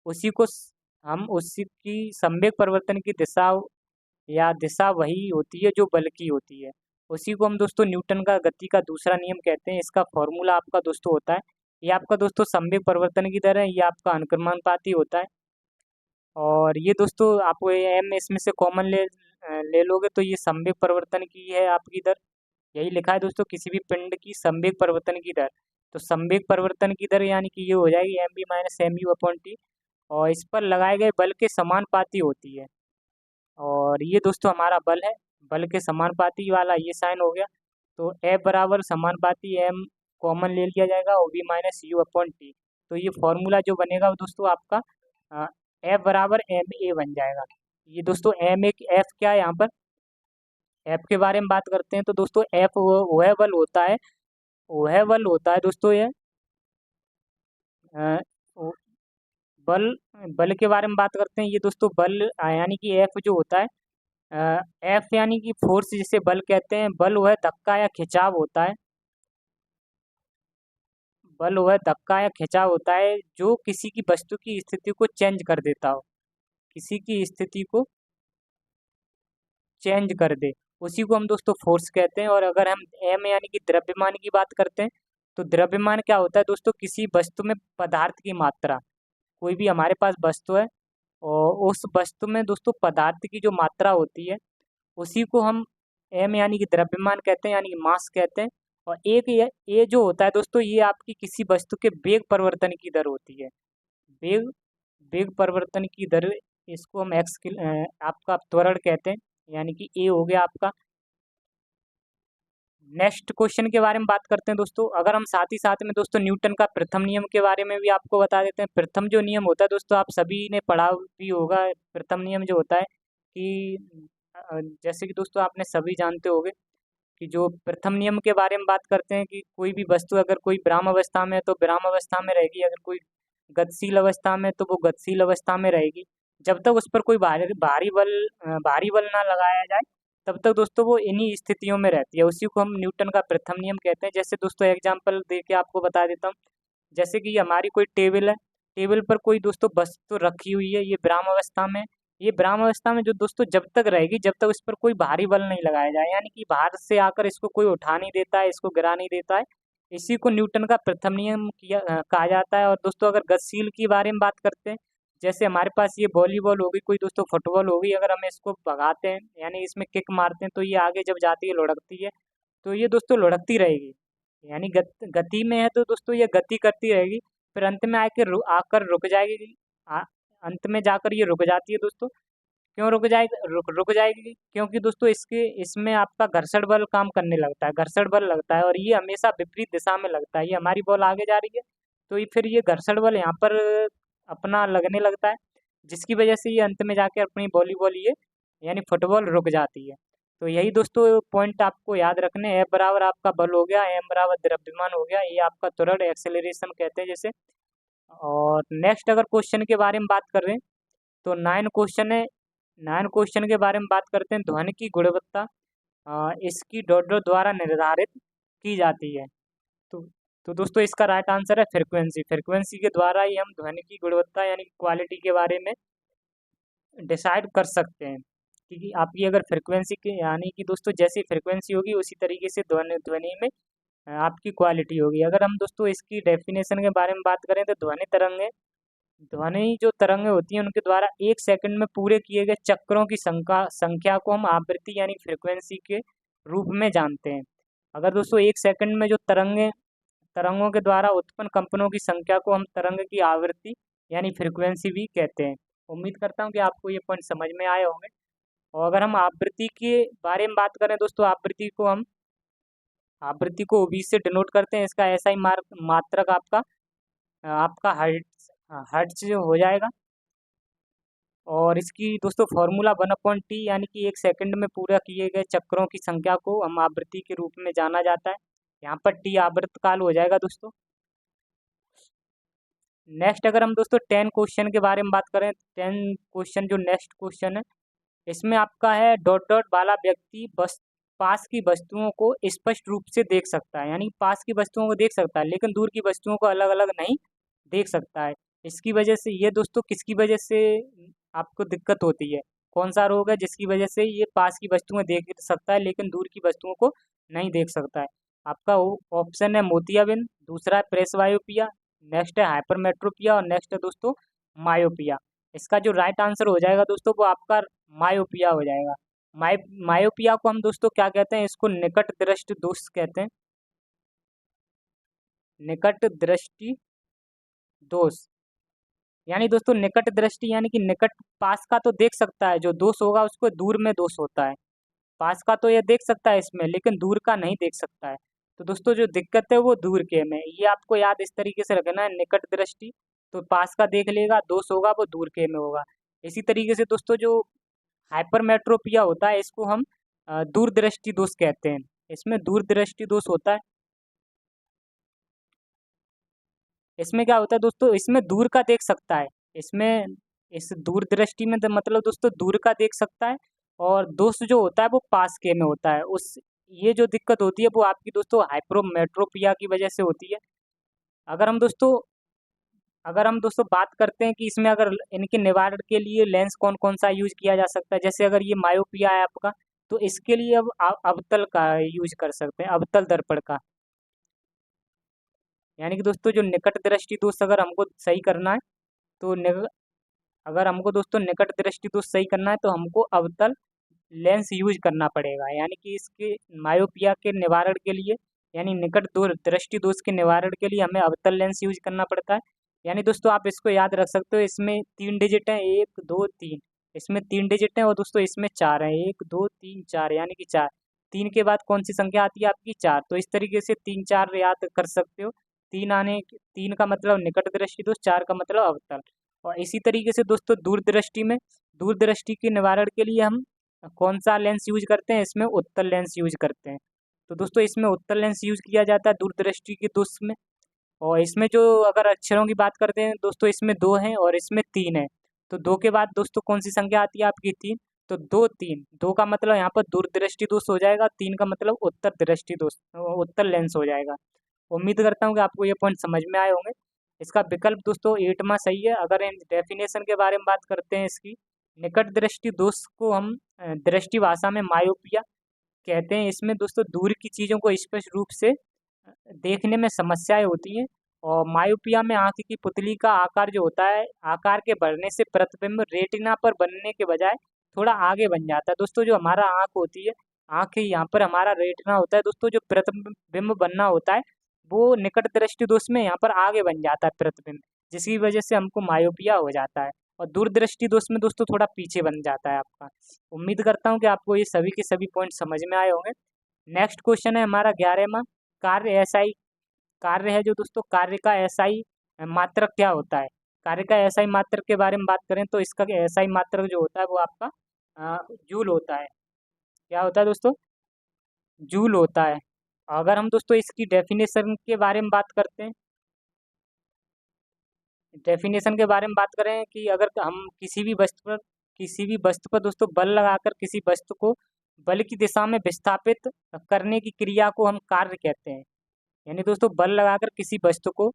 उसी को हम उसी की संवेग परिवर्तन की दिशा या दिशा वही होती है जो बल की होती है। उसी को हम दोस्तों न्यूटन का गति का दूसरा नियम कहते हैं। इसका फॉर्मूला आपका दोस्तों होता है, ये आपका दोस्तों संवेग परिवर्तन की दर है, ये आपका अनुक्रमानुपाती होता है। और ये दोस्तों आप एम इसमें से कॉमन ले लोगे तो ये संवेग परिवर्तन की है आपकी दर। यही लिखा है दोस्तों, किसी भी पिंड की संवेग परिवर्तन की दर। तो संवेग परिवर्तन की दर यानी कि ये हो जाएगी M B minus M U upon T, और इस पर लगाए गए बल के समानुपाती होती है। और ये दोस्तों हमारा बल है, बल के समानुपाती वाला ये साइन हो गया। तो एफ बराबर समानुपाती एम कॉमन ले लिया जाएगा, O B minus U upon T. तो ये फॉर्मूला जो बनेगा वो दोस्तों आपका एफ बराबर एम ए बन जाएगा। ये दोस्तों एम एक एफ क्या है यहाँ पर, एफ के बारे में बात करते हैं तो दोस्तों एफ वह बल होता है, वह बल होता है दोस्तों ये अ, बल बल के बारे में बात करते हैं। ये दोस्तों बल यानी कि एफ जो होता है, एफ यानी कि फोर्स जिसे बल कहते हैं, बल वह धक्का या खिंचाव होता है, बल वह धक्का या खिंचाव होता है जो किसी की वस्तु की स्थिति को चेंज कर देता हो, किसी की स्थिति को चेंज कर दे, उसी को हम दोस्तों फोर्स कहते हैं। और अगर हम एम यानी कि द्रव्यमान की बात करते हैं तो द्रव्यमान क्या होता है दोस्तों, किसी वस्तु में पदार्थ की मात्रा, कोई भी हमारे पास वस्तु है और उस वस्तु में दोस्तों पदार्थ की जो मात्रा होती है उसी को हम एम यानी कि द्रव्यमान कहते हैं, यानी कि मास कहते हैं। और एक ये जो होता है दोस्तों, ये आपकी किसी वस्तु के वेग परिवर्तन की दर होती है, वेग वेग परिवर्तन की दर, इसको हम एक्स आपका त्वरण कहते हैं, यानी कि ए हो गया आपका नेक्स्ट क्वेश्चन के बारे में बात करते हैं दोस्तों। अगर हम साथ ही साथ में दोस्तों न्यूटन का प्रथम नियम के बारे में भी आपको बता देते हैं। प्रथम जो नियम होता है दोस्तों, आप सभी ने पढ़ा भी होगा। प्रथम नियम जो होता है कि जैसे कि दोस्तों आपने सभी जानते होंगे कि जो प्रथम नियम के बारे में बात करते हैं कि कोई भी वस्तु अगर कोई विराम अवस्था में है तो विराम अवस्था में रहेगी, अगर कोई गतिशील अवस्था में तो वो गतिशील अवस्था में रहेगी। जब तक उस पर कोई भारी बल ना लगाया जाए तब तक दोस्तों वो इन्हीं स्थितियों में रहती है। उसी को हम न्यूटन का प्रथम नियम कहते हैं। जैसे दोस्तों एग्जांपल दे के आपको बता देता हूँ। जैसे कि हमारी कोई टेबल है, टेबल पर कोई दोस्तों वस्तु रखी हुई है, ये विराम अवस्था में। ये विराम अवस्था में जो दोस्तों जब तक रहेगी जब तक इस पर कोई भारी बल नहीं लगाया जाए, यानी कि बाहर से आकर इसको कोई उठा नहीं देता है, इसको गिरा नहीं देता है। इसी को न्यूटन का प्रथम नियम कहा जाता है। और दोस्तों अगर गतिशील के बारे में बात करते हैं, जैसे हमारे पास ये वॉलीबॉल होगी, कोई दोस्तों फुटबॉल होगी, अगर हम इसको भगाते हैं यानी इसमें किक मारते हैं तो ये आगे जब जाती है लुढ़कती है, तो ये दोस्तों लुढ़कती रहेगी। यानी गति में है तो दोस्तों ये गति करती रहेगी, फिर अंत में आकर रुक जाएगी। अंत में जाकर ये रुक जाती है दोस्तों। क्यों रुक जाएगी? क्योंकि दोस्तों इसमें आपका घर्षण बल काम करने लगता है, घर्षण बल लगता है और ये हमेशा विपरीत दिशा में लगता है। ये हमारी बॉल आगे जा रही है तो ये फिर ये घर्षण बल यहाँ पर अपना लगने लगता है, जिसकी वजह से ये अंत में जाके अपनी वॉलीबॉल ये यानी फुटबॉल रुक जाती है। तो यही दोस्तों पॉइंट आपको याद रखने। F बराबर आपका बल हो गया, m बराबर द्रव्यमान हो गया, ये आपका त्वरण एक्सेलरेशन कहते हैं जैसे। और नेक्स्ट अगर क्वेश्चन के बारे में बात कर रहे हैं तो 9 क्वेश्चन है। 9 क्वेश्चन के बारे में बात करते हैं। ध्वनि की गुणवत्ता इसकी डॉट डॉट द्वारा निर्धारित की जाती है। तो तो दोस्तों इसका राइट आंसर है फ्रीक्वेंसी। फ्रीक्वेंसी के द्वारा ही हम ध्वनि की गुणवत्ता यानी क्वालिटी के बारे में डिसाइड कर सकते हैं। क्योंकि आपकी अगर फ्रीक्वेंसी के यानी कि दोस्तों जैसी फ्रीक्वेंसी होगी उसी तरीके से ध्वनि ध्वनि में आपकी क्वालिटी होगी। अगर हम दोस्तों इसकी डेफिनेशन के बारे में बात करें तो ध्वनि जो तरंगें होती हैं उनके द्वारा 1 सेकंड में पूरे किए गए चक्रों की संख्या को हम आवृत्ति यानी फ्रीक्वेंसी के रूप में जानते हैं। अगर दोस्तों 1 सेकंड में जो तरंगों के द्वारा उत्पन्न कंपनों की संख्या को हम तरंग की आवृत्ति यानी फ्रीक्वेंसी भी कहते हैं। उम्मीद करता हूँ कि आपको ये पॉइंट समझ में आए होंगे। और अगर हम आवृत्ति के बारे में बात करें दोस्तों, आवृत्ति को ओबी से डिनोट करते हैं। इसका ऐसा ही मात्रक आपका हर्ट्ज हो जाएगा। और इसकी दोस्तों फॉर्मूला 1/T यानी कि 1 सेकंड में पूरा किए गए चक्रों की संख्या को हम आवृत्ति के रूप में जाना जाता है। यहाँ पर टी आवर्तकाल हो जाएगा दोस्तों। नेक्स्ट अगर हम दोस्तों 10 क्वेश्चन के बारे में बात करें, 10 क्वेश्चन जो नेक्स्ट क्वेश्चन है इसमें आपका है डॉट डॉट वाला व्यक्ति बस पास की वस्तुओं को स्पष्ट रूप से देख सकता है। यानी पास की वस्तुओं को देख सकता है लेकिन दूर की वस्तुओं को अलग अलग नहीं देख सकता है। इसकी वजह से ये दोस्तों किसकी वजह से आपको दिक्कत होती है, कौन सा रोग है जिसकी वजह से ये पास की वस्तुएं देख सकता है लेकिन दूर की वस्तुओं को नहीं देख सकता है? आपका ऑप्शन है मोतियाबिंद, दूसरा है प्रेस वायोपिया, नेक्स्ट है हाइपरमेट्रोपिया और नेक्स्ट है दोस्तों मायोपिया। इसका जो राइट आंसर हो जाएगा दोस्तों वो आपका मायोपिया हो जाएगा। मायोपिया को हम दोस्तों क्या कहते हैं? इसको निकट दृष्टि दोष कहते हैं। निकट दृष्टि दोष यानी दोस्तों निकट दृष्टि यानी कि निकट पास का तो देख सकता है, जो दोष होगा उसको दूर में दोष होता है। पास का तो ये देख सकता है इसमें लेकिन दूर का नहीं देख सकता है। तो दोस्तों जो दिक्कत है वो दूर के में, ये आपको याद इस तरीके से रखना है। निकट दृष्टि तो पास का देख लेगा, दोष होगा वो दूर के में होगा। इसी तरीके से दोस्तों जो हाइपरमेट्रोपिया होता है इसको हम दूरदृष्टि दोष कहते हैं। इसमें दूरदृष्टि दोष होता है। इसमें क्या होता है दोस्तों, इसमें दूर का देख सकता है। इसमें इस दूरदृष्टि में मतलब दोस्तों दूर का देख सकता है और दोष जो होता है वो पास के में होता है। उस ये जो दिक्कत होती है वो आपकी दोस्तों हाइपरमेट्रोपिया की वजह से होती है। अगर हम दोस्तों बात करते हैं कि इसमें अगर इनके निवारण के लिए लेंस कौन कौन सा यूज किया जा सकता है, जैसे अगर ये मायोपिया है आपका तो इसके लिए अब अवतल का यूज कर सकते हैं, अवतल दर्पण का। यानी कि दोस्तों जो निकट दृष्टि दोष अगर हमको सही करना है तो अगर हमको दोस्तों निकट दृष्टि दोष सही करना है तो हमको अवतल लेंस यूज करना पड़ेगा। यानी कि इसके मायोपिया के निवारण के लिए यानी निकट दूर दृष्टि दोष के निवारण के लिए हमें अवतल लेंस यूज करना पड़ता है। यानी दोस्तों आप इसको याद रख सकते हो, इसमें 3 डिजिट हैं, 1 2 3। इसमें 3 डिजिट हैं और दोस्तों इसमें 4 हैं, 1 2 3 4 यानी कि 4। 3 के बाद कौन सी संख्या आती है आपकी 4। तो इस तरीके से 3 4 याद कर सकते हो। 3 का मतलब निकट दृष्टि दोष, 4 का मतलब अवतल। और इसी तरीके से दोस्तों दूरदृष्टि के निवारण के लिए हम कौन सा लेंस यूज करते हैं, इसमें उत्तल लेंस यूज करते हैं। तो दोस्तों इसमें उत्तल लेंस यूज किया जाता है दूरदृष्टि के दोष में। और इसमें जो अगर अक्षरों की बात करते हैं दोस्तों, इसमें 2 हैं और इसमें 3 है। तो 2 के बाद दोस्तों कौन सी संख्या आती है आपकी 3। तो 2 3, 2 का मतलब यहाँ पर दूरदृष्टि दोष हो जाएगा, 3 का मतलब उत्तर दृष्टि दोष, उत्तल लेंस हो जाएगा। उम्मीद करता हूँ कि आपको ये पॉइंट समझ में आए होंगे। इसका विकल्प दोस्तों 8वां सही है। अगर इन डेफिनेशन के बारे में बात करते हैं इसकी, निकट दृष्टि दोष को हम दृष्टि भाषा में मायोपिया कहते हैं। इसमें दोस्तों दूर की चीज़ों को स्पष्ट रूप से देखने में समस्याएं होती हैं। और मायोपिया में आंख की पुतली का आकार जो होता है, आकार के बढ़ने से प्रतिबिंब रेटिना पर बनने के बजाय थोड़ा आगे बन जाता है। दोस्तों जो हमारा आंख होती है, आंख यहाँ पर हमारा रेटिना होता है दोस्तों, जो प्रतिबिंब बनना होता है वो निकट दृष्टि दोष में यहाँ पर आगे बन जाता है प्रतिबिंब, जिसकी वजह से हमको मायोपिया हो जाता है। और दूरदृष्टि दोष में दोस्तों थोड़ा पीछे बन जाता है आपका। उम्मीद करता हूँ कि आपको ये सभी के सभी पॉइंट समझ में आए होंगे। नेक्स्ट क्वेश्चन है हमारा 11वां। कार्य एसआई कार्य है जो दोस्तों, कार्य का एसआई मात्रक क्या होता है। कार्य का एसआई मात्रक के बारे में बात करें तो इसका एसआई मात्रक जो होता है वो आपका जूल होता है। क्या होता है दोस्तों, जूल होता है। अगर हम दोस्तों इसकी डेफिनेशन के बारे में बात करते हैं, डेफिनेशन के बारे में बात करें कि अगर हम किसी भी वस्तु पर दोस्तों बल लगाकर किसी वस्तु को बल की दिशा में विस्थापित करने की क्रिया को हम कार्य कहते हैं। यानी दोस्तों बल लगाकर किसी वस्तु को,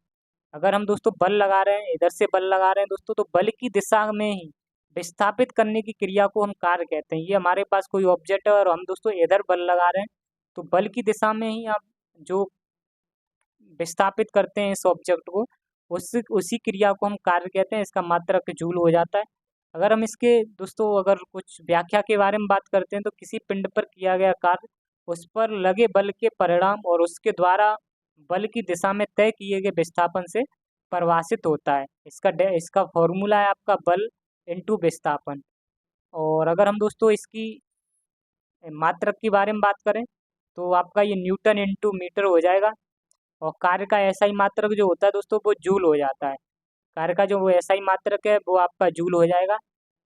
अगर हम दोस्तों बल लगा रहे हैं, इधर से बल लगा रहे हैं दोस्तों, तो बल की दिशा में ही विस्थापित करने की क्रिया को हम कार्य कहते हैं। ये हमारे पास कोई ऑब्जेक्ट है और हम दोस्तों इधर बल लगा रहे हैं, तो बल की दिशा में ही आप जो विस्थापित करते हैं इस ऑब्जेक्ट को, उसी क्रिया को हम कार्य कहते हैं। इसका मात्रक जूल हो जाता है। अगर हम इसके दोस्तों अगर कुछ व्याख्या के बारे में बात करते हैं तो किसी पिंड पर किया गया कार्य उस पर लगे बल के परिणाम और उसके द्वारा बल की दिशा में तय किए गए विस्थापन से परिभाषित होता है। इसका फॉर्मूला है आपका बल इंटू विस्थापन। और अगर हम दोस्तों इसकी मात्रक के बारे में बात करें तो आपका ये न्यूटन इंटू मीटर हो जाएगा। और कार्य का एसआई मात्रक जो होता है दोस्तों वो जूल हो जाता है। कार्य का जो वो एसआई मात्रक है वो आपका जूल हो जाएगा।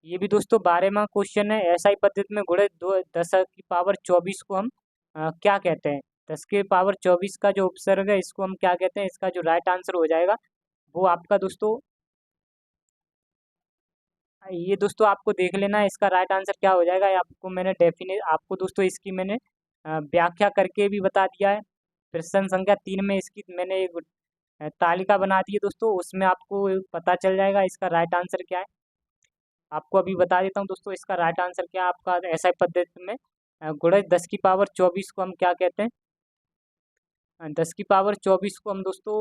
ये भी दोस्तों 12वां क्वेश्चन है। एसआई पद्धति में गुणे 10⁻24 को हम क्या कहते हैं। 10⁻24 का जो उपसर्ग है इसको हम क्या कहते हैं। इसका जो राइट आंसर हो जाएगा वो आपका दोस्तों, ये दोस्तों आपको देख लेना है इसका राइट आंसर क्या हो जाएगा। ये आपको दोस्तों इसकी मैंने व्याख्या करके भी बता दिया है। प्रश्न संख्या 3 में इसकी मैंने एक तालिका बना दी है दोस्तों, उसमें आपको पता चल जाएगा इसका राइट आंसर क्या है। आपको अभी बता देता हूँ दोस्तों इसका राइट आंसर क्या है आपका एसआई पद्धति में गुणे 10⁻24 को हम क्या कहते हैं। 10⁻24 को हम दोस्तों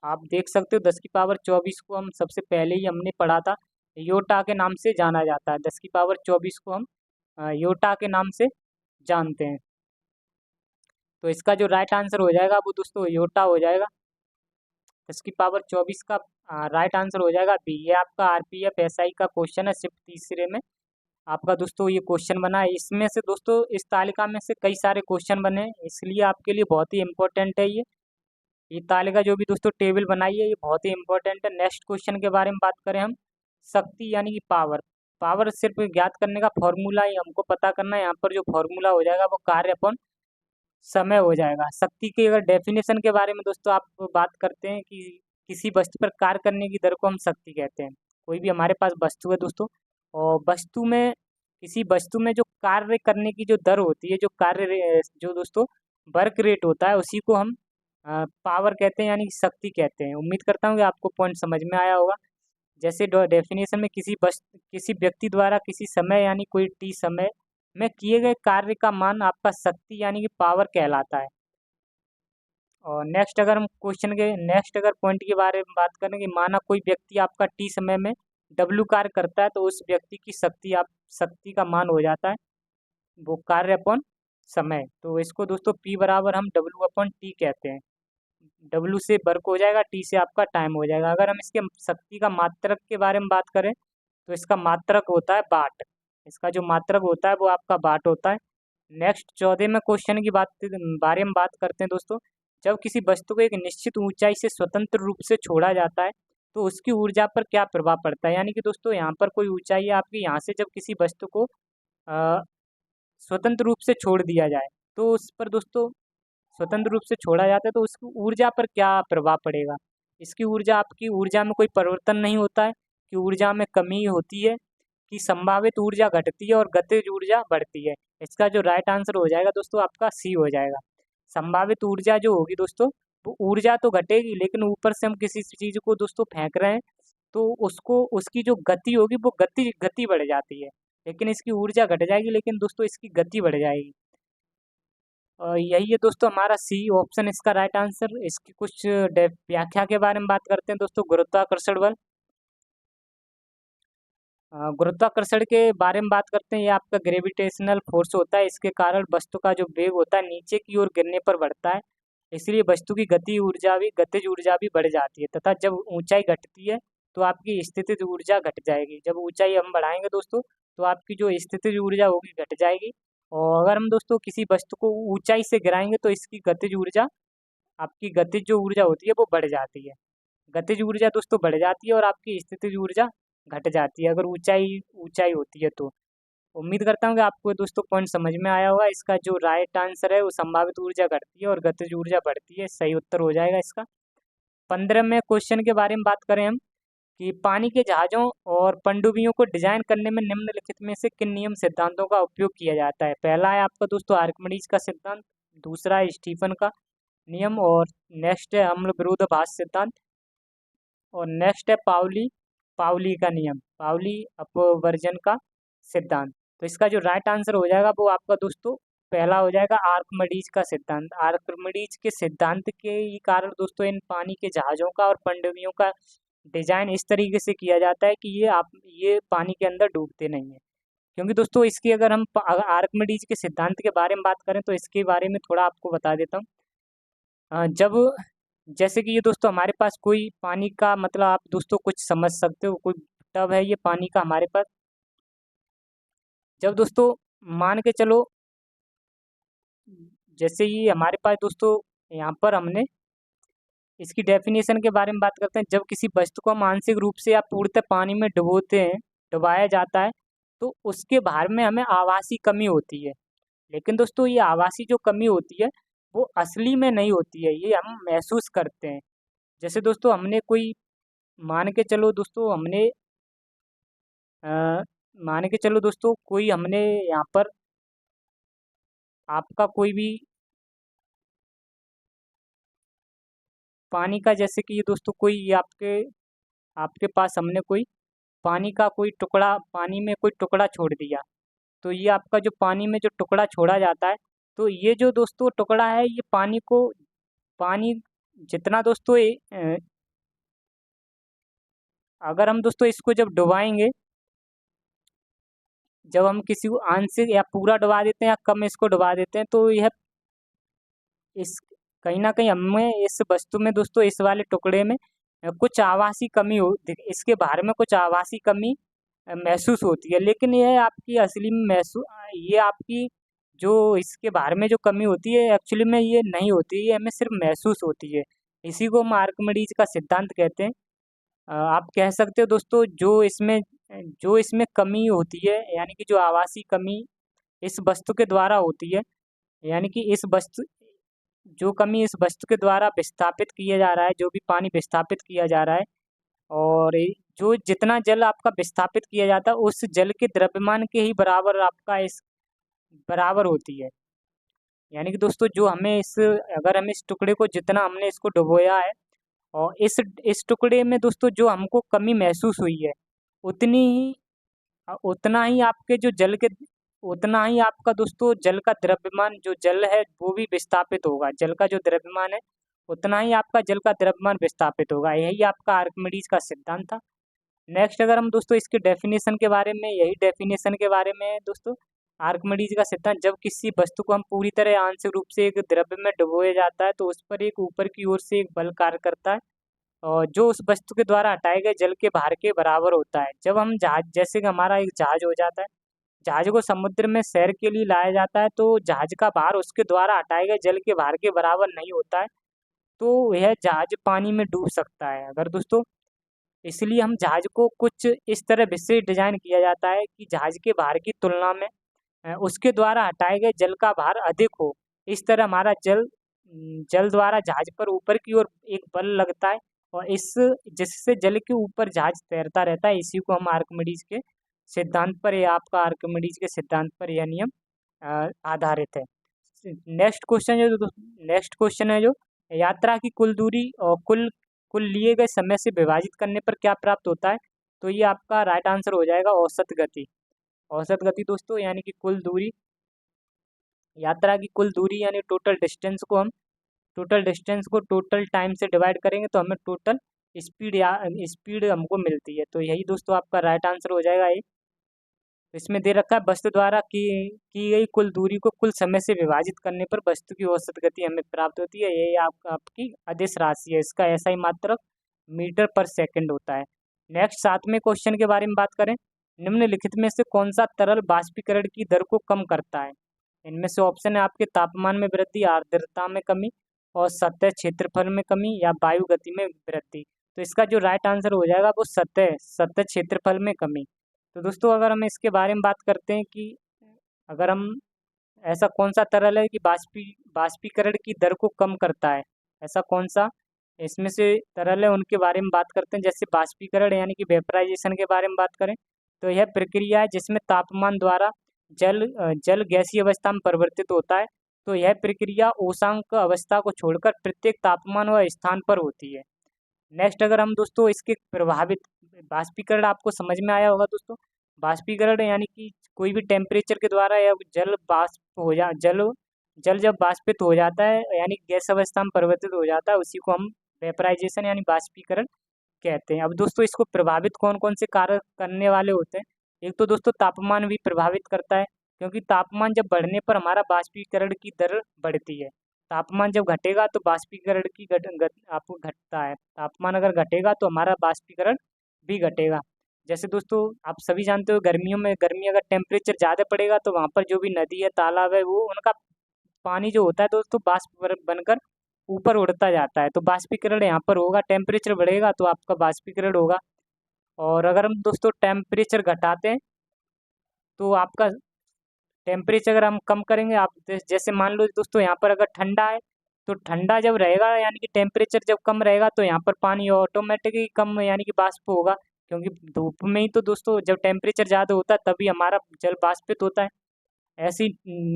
आप देख सकते हो, 10⁻24 को हम सबसे पहले ही हमने पढ़ा था, योटा के नाम से जाना जाता है। 10⁻24 को हम योटा के नाम से जानते हैं। तो इसका जो राइट आंसर हो जाएगा वो दोस्तों योटा हो जाएगा। 10⁻24 का राइट आंसर हो जाएगा बी। ये आपका आरपीएफ एसआई का क्वेश्चन है, शिफ्ट तीसरे में आपका दोस्तों ये क्वेश्चन बना है। इसमें से दोस्तों इस तालिका में से कई सारे क्वेश्चन बने हैं, इसलिए आपके लिए बहुत ही इंपॉर्टेंट है ये तालिका जो भी दोस्तों टेबल बनाई है ये बहुत ही इंपॉर्टेंट है। नेक्स्ट क्वेश्चन के बारे में बात करें हम, शक्ति यानी कि पावर। पावर सिर्फ ज्ञात करने का फॉर्मूला ही हमको पता करना है। यहाँ पर जो फॉर्मूला हो जाएगा वो कार्य अपॉन समय हो जाएगा। शक्ति की अगर डेफिनेशन के बारे में दोस्तों आप बात करते हैं कि किसी वस्तु पर कार्य करने की दर को हम शक्ति कहते हैं। कोई भी हमारे पास वस्तु है दोस्तों, और किसी वस्तु में जो कार्य करने की जो दर होती है, जो दोस्तों वर्क रेट होता है, उसी को हम पावर कहते हैं यानी कि शक्ति कहते हैं। उम्मीद करता हूँ कि आपको पॉइंट समझ में आया होगा। जैसे डेफिनेशन में किसी व्यक्ति द्वारा किसी समय यानी कोई टी समय में किए गए कार्य का मान आपका शक्ति यानी कि पावर कहलाता है। और नेक्स्ट अगर पॉइंट के बारे में बात करें कि माना कोई व्यक्ति आपका टी समय में डब्ल्यू कार्य करता है, तो उस व्यक्ति की शक्ति का मान हो जाता है वो कार्य अपॉन समय। तो इसको दोस्तों पी बराबर हम डब्ल्यू अपॉन टी कहते हैं। डब्ल्यू से वर्क हो जाएगा, टी से आपका टाइम हो जाएगा। अगर हम इसके शक्ति का मात्रक के बारे में बात करें तो इसका मात्रक होता है वाट। इसका जो मात्रक होता है वो आपका वाट होता है। नेक्स्ट 14वें क्वेश्चन की बारे में बात करते हैं दोस्तों। जब किसी वस्तु को एक निश्चित ऊंचाई से स्वतंत्र रूप से छोड़ा जाता है तो उसकी ऊर्जा पर क्या प्रभाव पड़ता है। यानी कि दोस्तों यहाँ पर कोई ऊंचाई है आपकी, यहाँ से जब किसी वस्तु को अ, स्वतंत्र रूप से छोड़ दिया जाए तो उस पर दोस्तों स्वतंत्र रूप से छोड़ा जाता है तो उसकी ऊर्जा पर क्या प्रभाव पड़ेगा। इसकी ऊर्जा, आपकी ऊर्जा में कोई परिवर्तन नहीं होता है, कि ऊर्जा में कमी होती है, कि संभावित ऊर्जा घटती है और गतिज ऊर्जा बढ़ती है। इसका जो राइट आंसर हो जाएगा दोस्तों आपका सी हो जाएगा। संभावित ऊर्जा जो होगी दोस्तों, वो ऊर्जा तो घटेगी लेकिन ऊपर से हम किसी चीज को दोस्तों फेंक रहे हैं तो उसको, उसकी जो गति होगी वो गति गति बढ़ जाती है, लेकिन इसकी ऊर्जा घट जाएगी लेकिन दोस्तों इसकी गति बढ़ जाएगी। यही है दोस्तों हमारा सी ऑप्शन इसका राइट आंसर। इसकी कुछ व्याख्या के बारे में बात करते हैं दोस्तों। गुरुत्वाकर्षण बल, गुरुत्वाकर्षण के बारे में बात करते हैं। ये आपका ग्रेविटेशनल फोर्स होता है, इसके कारण वस्तु का जो वेग होता है नीचे की ओर गिरने पर बढ़ता है, इसलिए वस्तु की गतिज ऊर्जा भी बढ़ जाती है तथा जब ऊंचाई घटती है तो आपकी स्थितिज ऊर्जा घट जाएगी। जब ऊंचाई हम बढ़ाएंगे दोस्तों तो आपकी जो स्थितिज ऊर्जा होगी घट जाएगी, और अगर हम दोस्तों किसी वस्तु को ऊंचाई से गिराएंगे तो इसकी गतिज ऊर्जा, आपकी गतिज जो ऊर्जा होती है वो बढ़ जाती है। गतिज ऊर्जा दोस्तों बढ़ जाती है और आपकी स्थितिज ऊर्जा घट जाती है अगर ऊंचाई ऊंचाई होती है तो। उम्मीद करता हूँ कि आपको दोस्तों पॉइंट समझ में आया होगा। इसका जो राइट आंसर है वो संभावित ऊर्जा घटती है और गतिज ऊर्जा बढ़ती है, सही उत्तर हो जाएगा इसका। 15वें क्वेश्चन के बारे में बात करें हम, कि पानी के जहाज़ों और पनडुब्बियों को डिजाइन करने में निम्नलिखित में से किन नियम सिद्धांतों का उपयोग किया जाता है। पहला है आपका दोस्तों आर्किमिडीज का सिद्धांत, दूसरा है स्टीफन का नियम, और नेक्स्ट है अम्ल विरोधाभास सिद्धांत, और नेक्स्ट है पाउली पाउली का नियम, पाउली अपवर्जन का सिद्धांत। तो इसका जो राइट आंसर हो जाएगा वो आपका दोस्तों पहला हो जाएगा आर्किमिडीज का सिद्धांत। आर्किमिडीज के सिद्धांत के ही कारण दोस्तों इन पानी के जहाज़ों का और पनडुब्बियों का डिजाइन इस तरीके से किया जाता है कि ये पानी के अंदर डूबते नहीं है। क्योंकि दोस्तों इसकी अगर हम आर्किमिडीज के सिद्धांत के बारे में बात करें तो इसके बारे में थोड़ा आपको बता देता हूँ। जब, जैसे कि ये दोस्तों हमारे पास कोई पानी का, मतलब आप दोस्तों कुछ समझ सकते हो, कोई टब है ये पानी का हमारे पास। जब दोस्तों मान के चलो, जैसे ये हमारे पास दोस्तों यहाँ पर हमने इसकी डेफिनेशन के बारे में बात करते हैं। जब किसी वस्तु को मानसिक रूप से या पूर्णतः पानी में डुबोते हैं, डुबाया जाता है, तो उसके भार में हमें आभासी कमी होती है। लेकिन दोस्तों ये आभासी जो कमी होती है वो असली में नहीं होती है, ये हम महसूस करते हैं। जैसे दोस्तों हमने कोई, मान के चलो दोस्तों हमने मान के चलो दोस्तों कोई हमने यहाँ पर आपका कोई भी पानी का, जैसे कि ये दोस्तों कोई ये आपके आपके पास हमने कोई पानी का कोई टुकड़ा, पानी में कोई टुकड़ा छोड़ दिया, तो ये आपका जो पानी में जो टुकड़ा छोड़ा जाता है, तो ये जो दोस्तों टुकड़ा है ये पानी को, पानी जितना दोस्तों अगर हम दोस्तों इसको जब डुबाएंगे, जब हम किसी को आंशिक या पूरा डुबा देते हैं या कम इसको डुबा देते हैं तो यह इस कहीं ना कहीं हमें इस वस्तु में दोस्तों, इस वाले टुकड़े में कुछ आभासी कमी हो, इसके बारे में कुछ आभासी कमी महसूस होती है। लेकिन यह आपकी असली में महसूस, ये आपकी जो इसके बारे में जो कमी होती है एक्चुअली में ये नहीं होती है, हमें सिर्फ महसूस होती है। इसी को हम आर्किमिडीज का सिद्धांत कहते हैं। आप कह सकते हो दोस्तों जो इसमें कमी होती है, यानी कि जो आभासी कमी इस वस्तु के द्वारा होती है, यानी कि इस वस्तु, जो कमी इस वस्तु के द्वारा विस्थापित किया जा रहा है, जो भी पानी विस्थापित किया जा रहा है, और जो जितना जल आपका विस्थापित किया जाता है उस जल के द्रव्यमान के ही बराबर आपका इस बराबर होती है। यानी कि दोस्तों जो हमें इस, अगर हम इस टुकड़े को, जितना हमने इसको डुबोया है, और इस टुकड़े में दोस्तों जो हमको कमी महसूस हुई है उतनी ही, उतना ही आपके जो जल के, उतना ही आपका दोस्तों जल का द्रव्यमान, जो जल है वो भी विस्थापित होगा। जल का जो द्रव्यमान है उतना ही आपका जल का द्रव्यमान विस्थापित होगा। यही आपका आर्किमिडीज का सिद्धांत था। नेक्स्ट अगर हम दोस्तों इसके डेफिनेशन के बारे में, यही डेफिनेशन के बारे में दोस्तों, आर्किमिडीज का सिद्धांत, जब किसी वस्तु को हम पूरी तरह आंशिक रूप से एक द्रव्य में डुबोया जाता है तो उस पर एक ऊपर की ओर से एक बल कार्य करता है, और जो उस वस्तु के द्वारा हटाए गए जल के भार के बराबर होता है। जब हम जहाज, जैसे कि हमारा एक जहाज हो जाता है, जहाज को समुद्र में सैर के लिए लाया जाता है तो जहाज का भार उसके द्वारा हटाए गए जल के भार के बराबर नहीं होता है, तो यह जहाज पानी में डूब सकता है। अगर दोस्तों इसलिए हम जहाज को कुछ इस तरह विशेष डिजाइन किया जाता है कि जहाज के भार की तुलना में उसके द्वारा हटाए गए जल का भार अधिक हो। इस तरह हमारा जल द्वारा जहाज पर ऊपर की ओर एक बल लगता है और इस जिससे जल के ऊपर जहाज तैरता रहता है। इसी को हम आर्किमिडीज के सिद्धांत पर, या आपका आर्किमिडीज के सिद्धांत पर यह नियम आधारित है। नेक्स्ट क्वेश्चन है जो यात्रा की कुल दूरी और कुल कुल लिए गए समय से विभाजित करने पर क्या प्राप्त होता है। तो ये आपका राइट आंसर हो जाएगा औसत गति। औसत गति दोस्तों यानी कि कुल दूरी, यात्रा की कुल दूरी यानी टोटल डिस्टेंस को टोटल टाइम से डिवाइड करेंगे तो हमें टोटल स्पीड या स्पीड हमको मिलती है। तो यही दोस्तों आपका राइट आंसर हो जाएगा ये। इसमें दे रखा है वस्तु द्वारा की गई कुल दूरी को कुल समय से विभाजित करने पर वस्तु की औसत गति हमें प्राप्त होती है। ये आपकी अदिश राशि है, इसका ऐसा ही मात्रक मीटर पर सेकंड होता है। नेक्स्ट 7वें क्वेश्चन के बारे में बात करें। निम्नलिखित में से कौन सा तरल बाष्पीकरण की दर को कम करता है। इनमें से ऑप्शन है आपके तापमान में वृद्धि, आर्द्रता में कमी और सतह क्षेत्रफल में कमी या वायु गति में वृद्धि। तो इसका जो राइट आंसर हो जाएगा वो सतह क्षेत्रफल में कमी। तो दोस्तों अगर हम इसके बारे में बात करते हैं कि अगर हम ऐसा कौन सा तरल है कि बाष्पीकरण की दर को कम करता है, ऐसा कौन सा इसमें से तरल है उनके बारे में बात करते हैं। जैसे बाष्पीकरण यानी कि वेपराइजेशन के बारे में बात करें तो यह प्रक्रिया है जिसमें तापमान द्वारा जल गैसीय अवस्था में परिवर्तित होता है। तो यह प्रक्रिया उष्मांक अवस्था को छोड़कर प्रत्येक तापमान व स्थान पर होती है। नेक्स्ट अगर हम दोस्तों इसके प्रभावित बाष्पीकरण आपको समझ में आया होगा दोस्तों। बाष्पीकरण यानी कि कोई भी टेम्परेचर के द्वारा या जल जब बाष्पित हो जाता है यानी गैस अवस्था में परिवर्तित हो जाता है, उसी को हम वेपराइजेशन यानी बाष्पीकरण कहते हैं। अब दोस्तों इसको प्रभावित कौन कौन से कारक करने वाले होते हैं। एक तो दोस्तों तापमान भी प्रभावित करता है, क्योंकि तापमान जब बढ़ने पर हमारा बाष्पीकरण की दर बढ़ती है। तापमान जब घटेगा तो बाष्पीकरण की आपको घटता है। तापमान अगर घटेगा तो हमारा बाष्पीकरण भी घटेगा। जैसे दोस्तों आप सभी जानते हो गर्मी अगर टेम्परेचर ज़्यादा पड़ेगा तो वहाँ पर जो भी नदी है, तालाब है, वो उनका पानी जो होता है दोस्तों बाष्प बनकर ऊपर उड़ता जाता है। तो बाष्पीकरण यहाँ पर होगा, टेम्परेचर बढ़ेगा तो आपका बाष्पीकरण होगा। और अगर हम दोस्तों टेम्परेचर घटाते हैं तो आपका टेम्परेचर अगर हम कम करेंगे, आप जैसे मान लो दोस्तों यहाँ पर अगर ठंडा है तो ठंडा जब रहेगा यानी कि टेम्परेचर जब कम रहेगा तो यहाँ पर पानी ऑटोमेटिकली कम यानी कि बाष्प होगा, क्योंकि धूप में ही तो दोस्तों जब टेम्परेचर ज़्यादा होता है तभी हमारा जल बाष्पित होता है। ऐसी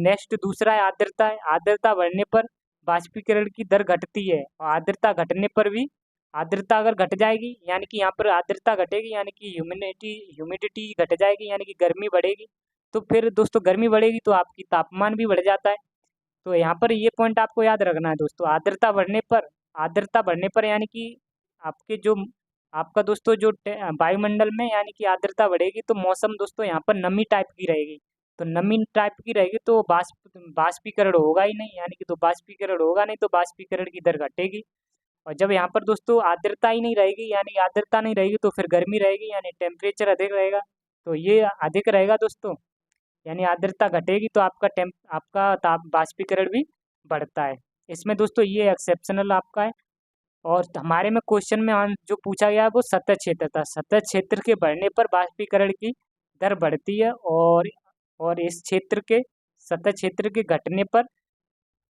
नेक्स्ट दूसरा है आर्द्रता है। आर्द्रता बढ़ने पर बाष्पीकरण की दर घटती है और आर्द्रता घटने पर भी, आर्द्रता अगर घट जाएगी यानी कि यहाँ पर आर्द्रता घटेगी यानी कि ह्यूमिडिटी घट जाएगी यानी कि गर्मी बढ़ेगी। तो फिर दोस्तों गर्मी बढ़ेगी तो आपकी तापमान भी बढ़ जाता है। तो यहाँ पर ये पॉइंट आपको याद रखना है दोस्तों। आर्द्रता बढ़ने पर यानी कि आपके जो आपका दोस्तों जो वायुमंडल में यानी कि आर्द्रता बढ़ेगी तो मौसम दोस्तों यहाँ पर नमी टाइप की रहेगी। तो नमी टाइप की रहेगी तो बाष्पीकरण होगा ही नहीं, यानी कि तो बाष्पीकरण होगा नहीं तो बाष्पीकरण की दर घटेगी। और जब यहाँ पर दोस्तों आर्द्रता ही नहीं रहेगी यानी आर्द्रता नहीं रहेगी तो फिर गर्मी रहेगी यानी टेम्परेचर अधिक रहेगा। तो ये अधिक रहेगा दोस्तों, यानी आर्द्रता घटेगी तो आपका बाष्पीकरण भी बढ़ता है। इसमें दोस्तों ये एक्सेप्शनल आपका है। और हमारे में क्वेश्चन में जो पूछा गया है वो सतह क्षेत्र था। सतह क्षेत्र के बढ़ने पर बाष्पीकरण की दर बढ़ती है और इस क्षेत्र के सतह क्षेत्र के घटने पर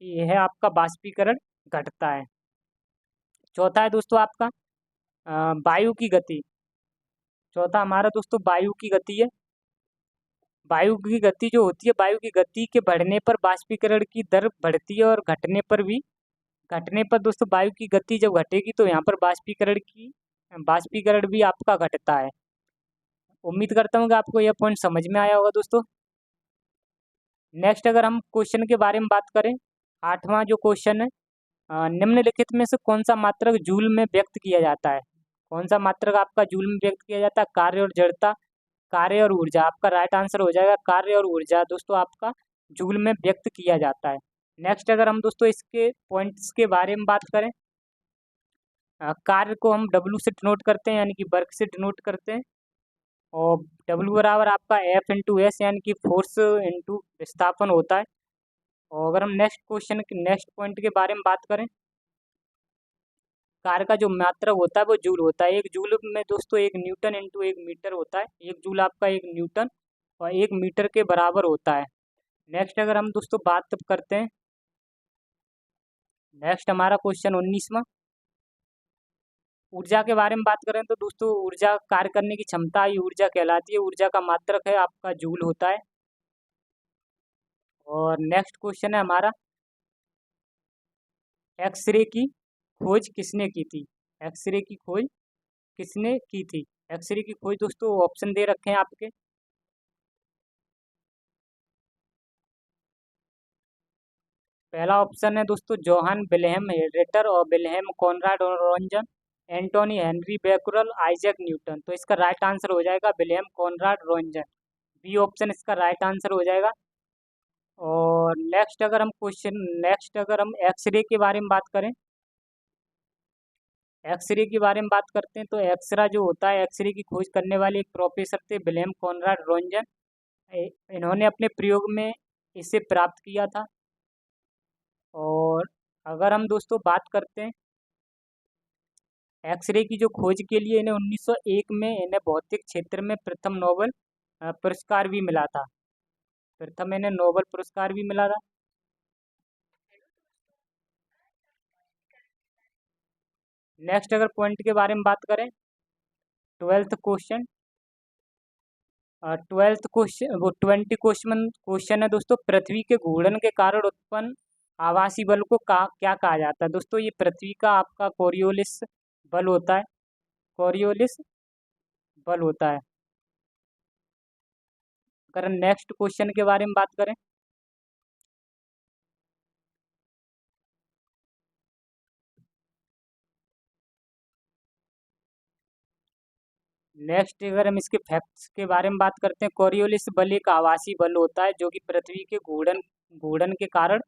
यह आपका बाष्पीकरण घटता है। चौथा है दोस्तों आपका वायु की गति। चौथा हमारा दोस्तों वायु की गति है। वायु की गति जो होती है, वायु की गति के बढ़ने पर बाष्पीकरण की दर बढ़ती है और घटने पर दोस्तों वायु की गति जब घटेगी तो यहाँ पर बाष्पीकरण भी आपका घटता है। उम्मीद करता हूँ कि आपको यह पॉइंट समझ में आया होगा दोस्तों। नेक्स्ट अगर हम क्वेश्चन के बारे में बात करें, 8वां जो क्वेश्चन है, निम्नलिखित में से कौन सा मात्रक जूल में व्यक्त किया जाता है। कौन सा मात्रक आपका जूल में व्यक्त किया जाता है। कार्य और जड़ता, कार्य और ऊर्जा। आपका राइट आंसर हो जाएगा कार्य और ऊर्जा दोस्तों आपका जूल में व्यक्त किया जाता है। नेक्स्ट अगर हम दोस्तों इसके पॉइंट्स के बारे में बात करें, कार्य को हम W से डिनोट करते हैं यानी कि वर्क से डिनोट करते हैं। और डब्ल्यू बराबर आपका एफ इंटू एस यानी कि फोर्स इंटू विस्थापन होता है। और अगर हम नेक्स्ट पॉइंट के बारे में बात करें, कार्य का जो मात्रक होता है वो जूल होता है। एक जूल में दोस्तों 1 न्यूटन इंटू 1 मीटर होता है। 1 जूल आपका 1 न्यूटन और 1 मीटर के बराबर होता है। नेक्स्ट अगर हम दोस्तों बात करते हैं, नेक्स्ट हमारा क्वेश्चन 19वां, ऊर्जा के बारे में बात करें तो दोस्तों ऊर्जा कार्य करने की क्षमता ही ऊर्जा कहलाती है। ऊर्जा का मात्रक है आपका जूल होता है। और नेक्स्ट क्वेश्चन है हमारा, एक्सरे की खोज किसने की थी? एक्सरे की खोज किसने की थी? एक्सरे की खोज दोस्तों ऑप्शन दे रखे हैं आपके। पहला ऑप्शन है दोस्तों जोहान विल्हेम रिटर और Wilhelm Conrad Roentgen, Antoine Henri Becquerel, Isaac Newton. तो इसका राइट आंसर हो जाएगा Wilhelm Conrad Roentgen. B option इसका राइट आंसर हो जाएगा। और नेक्स्ट अगर हम एक्सरे के बारे में बात करें, एक्सरे के बारे में बात करते हैं तो एक्सरा जो होता है, एक्सरे की खोज करने वाले एक प्रोफेसर थे विल्हेम कॉनराड रोंजन। इन्होंने अपने प्रयोग में इसे प्राप्त किया था। और अगर हम दोस्तों बात करते हैं एक्सरे की जो खोज के लिए, इन्हें 1901 में इन्हें भौतिक क्षेत्र में प्रथम नोबेल पुरस्कार भी मिला था। प्रथम इन्हें नोबेल पुरस्कार भी मिला था। नेक्स्ट अगर पॉइंट के बारे में बात करें, 12th क्वेश्चन, 20 क्वेश्चन है दोस्तों, पृथ्वी के घूर्णन के कारण उत्पन्न आभासी बल को क्या कहा जाता है? दोस्तों ये पृथ्वी का आपका कोरियोलिस बल होता है। कोरियोलिस बल होता है। अगर नेक्स्ट क्वेश्चन के बारे में बात करें, नेक्स्ट अगर हम इसके फैक्ट्स के बारे में बात करते हैं, कोरियोलिस बल एक आभासी बल होता है जो कि पृथ्वी के घूर्णन घूर्णन के कारण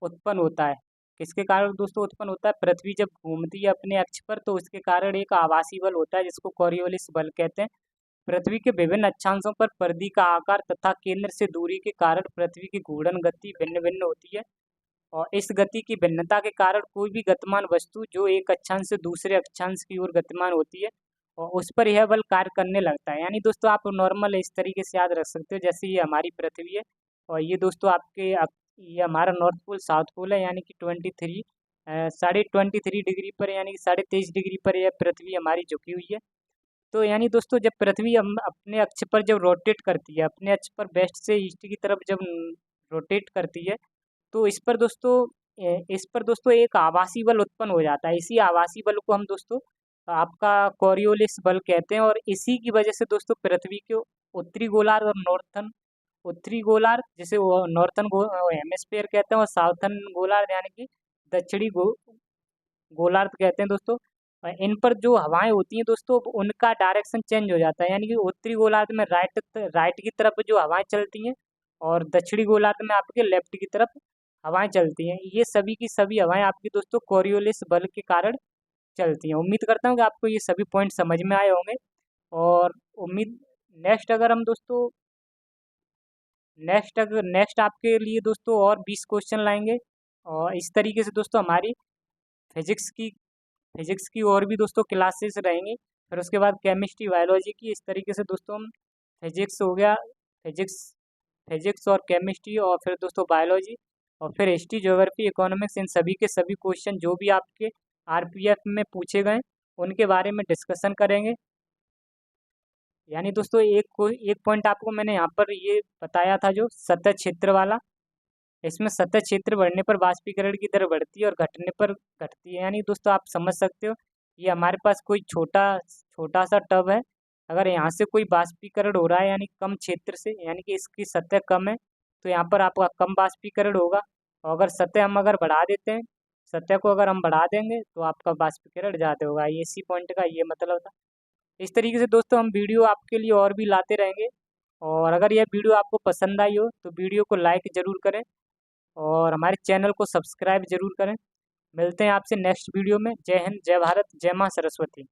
उत्पन्न होता है। किसके कारण दोस्तों उत्पन्न होता है? पृथ्वी जब घूमती है अपने अक्ष पर तो उसके कारण एक आभासी बल होता है जिसको कोरियोलिस बल कहते हैं। पृथ्वी के विभिन्न अक्षांशों पर परिधि का आकार तथा केंद्र से दूरी के कारण पृथ्वी की घूर्णन गति भिन्न भिन्न होती है। और इस गति की भिन्नता के कारण कोई भी गतिमान वस्तु जो एक अक्षांश से दूसरे अक्षांश की ओर गतिमान होती है और उस पर यह बल कार्य करने लगता है। यानी दोस्तों आप नॉर्मल इस तरीके से याद रख सकते हो, जैसे ये हमारी पृथ्वी है और ये दोस्तों ये हमारा नॉर्थ पोल साउथ पोल है, यानी कि 23.3 पर, यानी कि 23.5 डिग्री पर यह पृथ्वी हमारी झुकी हुई है। तो यानी दोस्तों जब पृथ्वी हम अपने अक्ष पर जब रोटेट करती है, अपने अक्ष पर वेस्ट से ईस्ट की तरफ जब रोटेट करती है तो इस पर दोस्तों एक आभासी बल उत्पन्न हो जाता है। इसी आभासी बल को हम दोस्तों आपका कोरियोलिस बल कहते हैं। और इसी की वजह से दोस्तों पृथ्वी के उत्तरी गोलार्ध और उत्तरी गोलार्ध जिसे वो नॉर्थन हेमिस्फीयर कहते हैं और साउथर्न गोलार्ध यानी कि दक्षिणी गोलार्ध कहते हैं दोस्तों। इन पर जो हवाएं होती हैं दोस्तों उनका डायरेक्शन चेंज हो जाता है, यानी कि उत्तरी गोलार्ध में राइट की तरफ जो हवाएं चलती हैं और दक्षिणी गोलार्ध में आपके लेफ्ट की तरफ हवाएं चलती हैं। ये सभी की सभी हवाएं आपकी दोस्तों कोरियोलिस बल के कारण चलती हैं। उम्मीद करता हूँ कि आपको ये सभी पॉइंट समझ में आए होंगे। और उम्मीद नेक्स्ट अगर हम दोस्तों नेक्स्ट आपके लिए दोस्तों और 20 क्वेश्चन लाएंगे। और इस तरीके से दोस्तों हमारी फिजिक्स की और भी दोस्तों क्लासेस रहेंगी। फिर उसके बाद केमिस्ट्री बायोलॉजी की, इस तरीके से दोस्तों हम फिजिक्स हो गया, फिजिक्स फिजिक्स और केमिस्ट्री और फिर दोस्तों बायोलॉजी और फिर हिस्ट्री ज्योग्राफी इकोनॉमिक्स, इन सभी के सभी क्वेश्चन जो भी आपके आरपीएफ में पूछे गए उनके बारे में डिस्कशन करेंगे। यानी दोस्तों एक पॉइंट आपको मैंने यहाँ पर ये बताया था जो सतह क्षेत्र वाला, इसमें सतह क्षेत्र बढ़ने पर वाष्पीकरण की दर बढ़ती है और घटने पर घटती है। यानी दोस्तों आप समझ सकते हो ये हमारे पास कोई छोटा छोटा सा टब है, अगर यहाँ से कोई वाष्पीकरण हो रहा है यानी कम क्षेत्र से, यानी कि इसकी सतह कम है तो यहाँ पर आपका कम वाष्पीकरण होगा। और अगर सतह हम अगर बढ़ा देते हैं, सतह को अगर हम बढ़ा देंगे तो आपका वाष्पीकरण ज़्यादा होगा। ये इसी पॉइंट का ये मतलब था। इस तरीके से दोस्तों हम वीडियो आपके लिए और भी लाते रहेंगे। और अगर यह वीडियो आपको पसंद आई हो तो वीडियो को लाइक ज़रूर करें और हमारे चैनल को सब्सक्राइब जरूर करें। मिलते हैं आपसे नेक्स्ट वीडियो में। जय हिंद, जय भारत, जय माँ सरस्वती।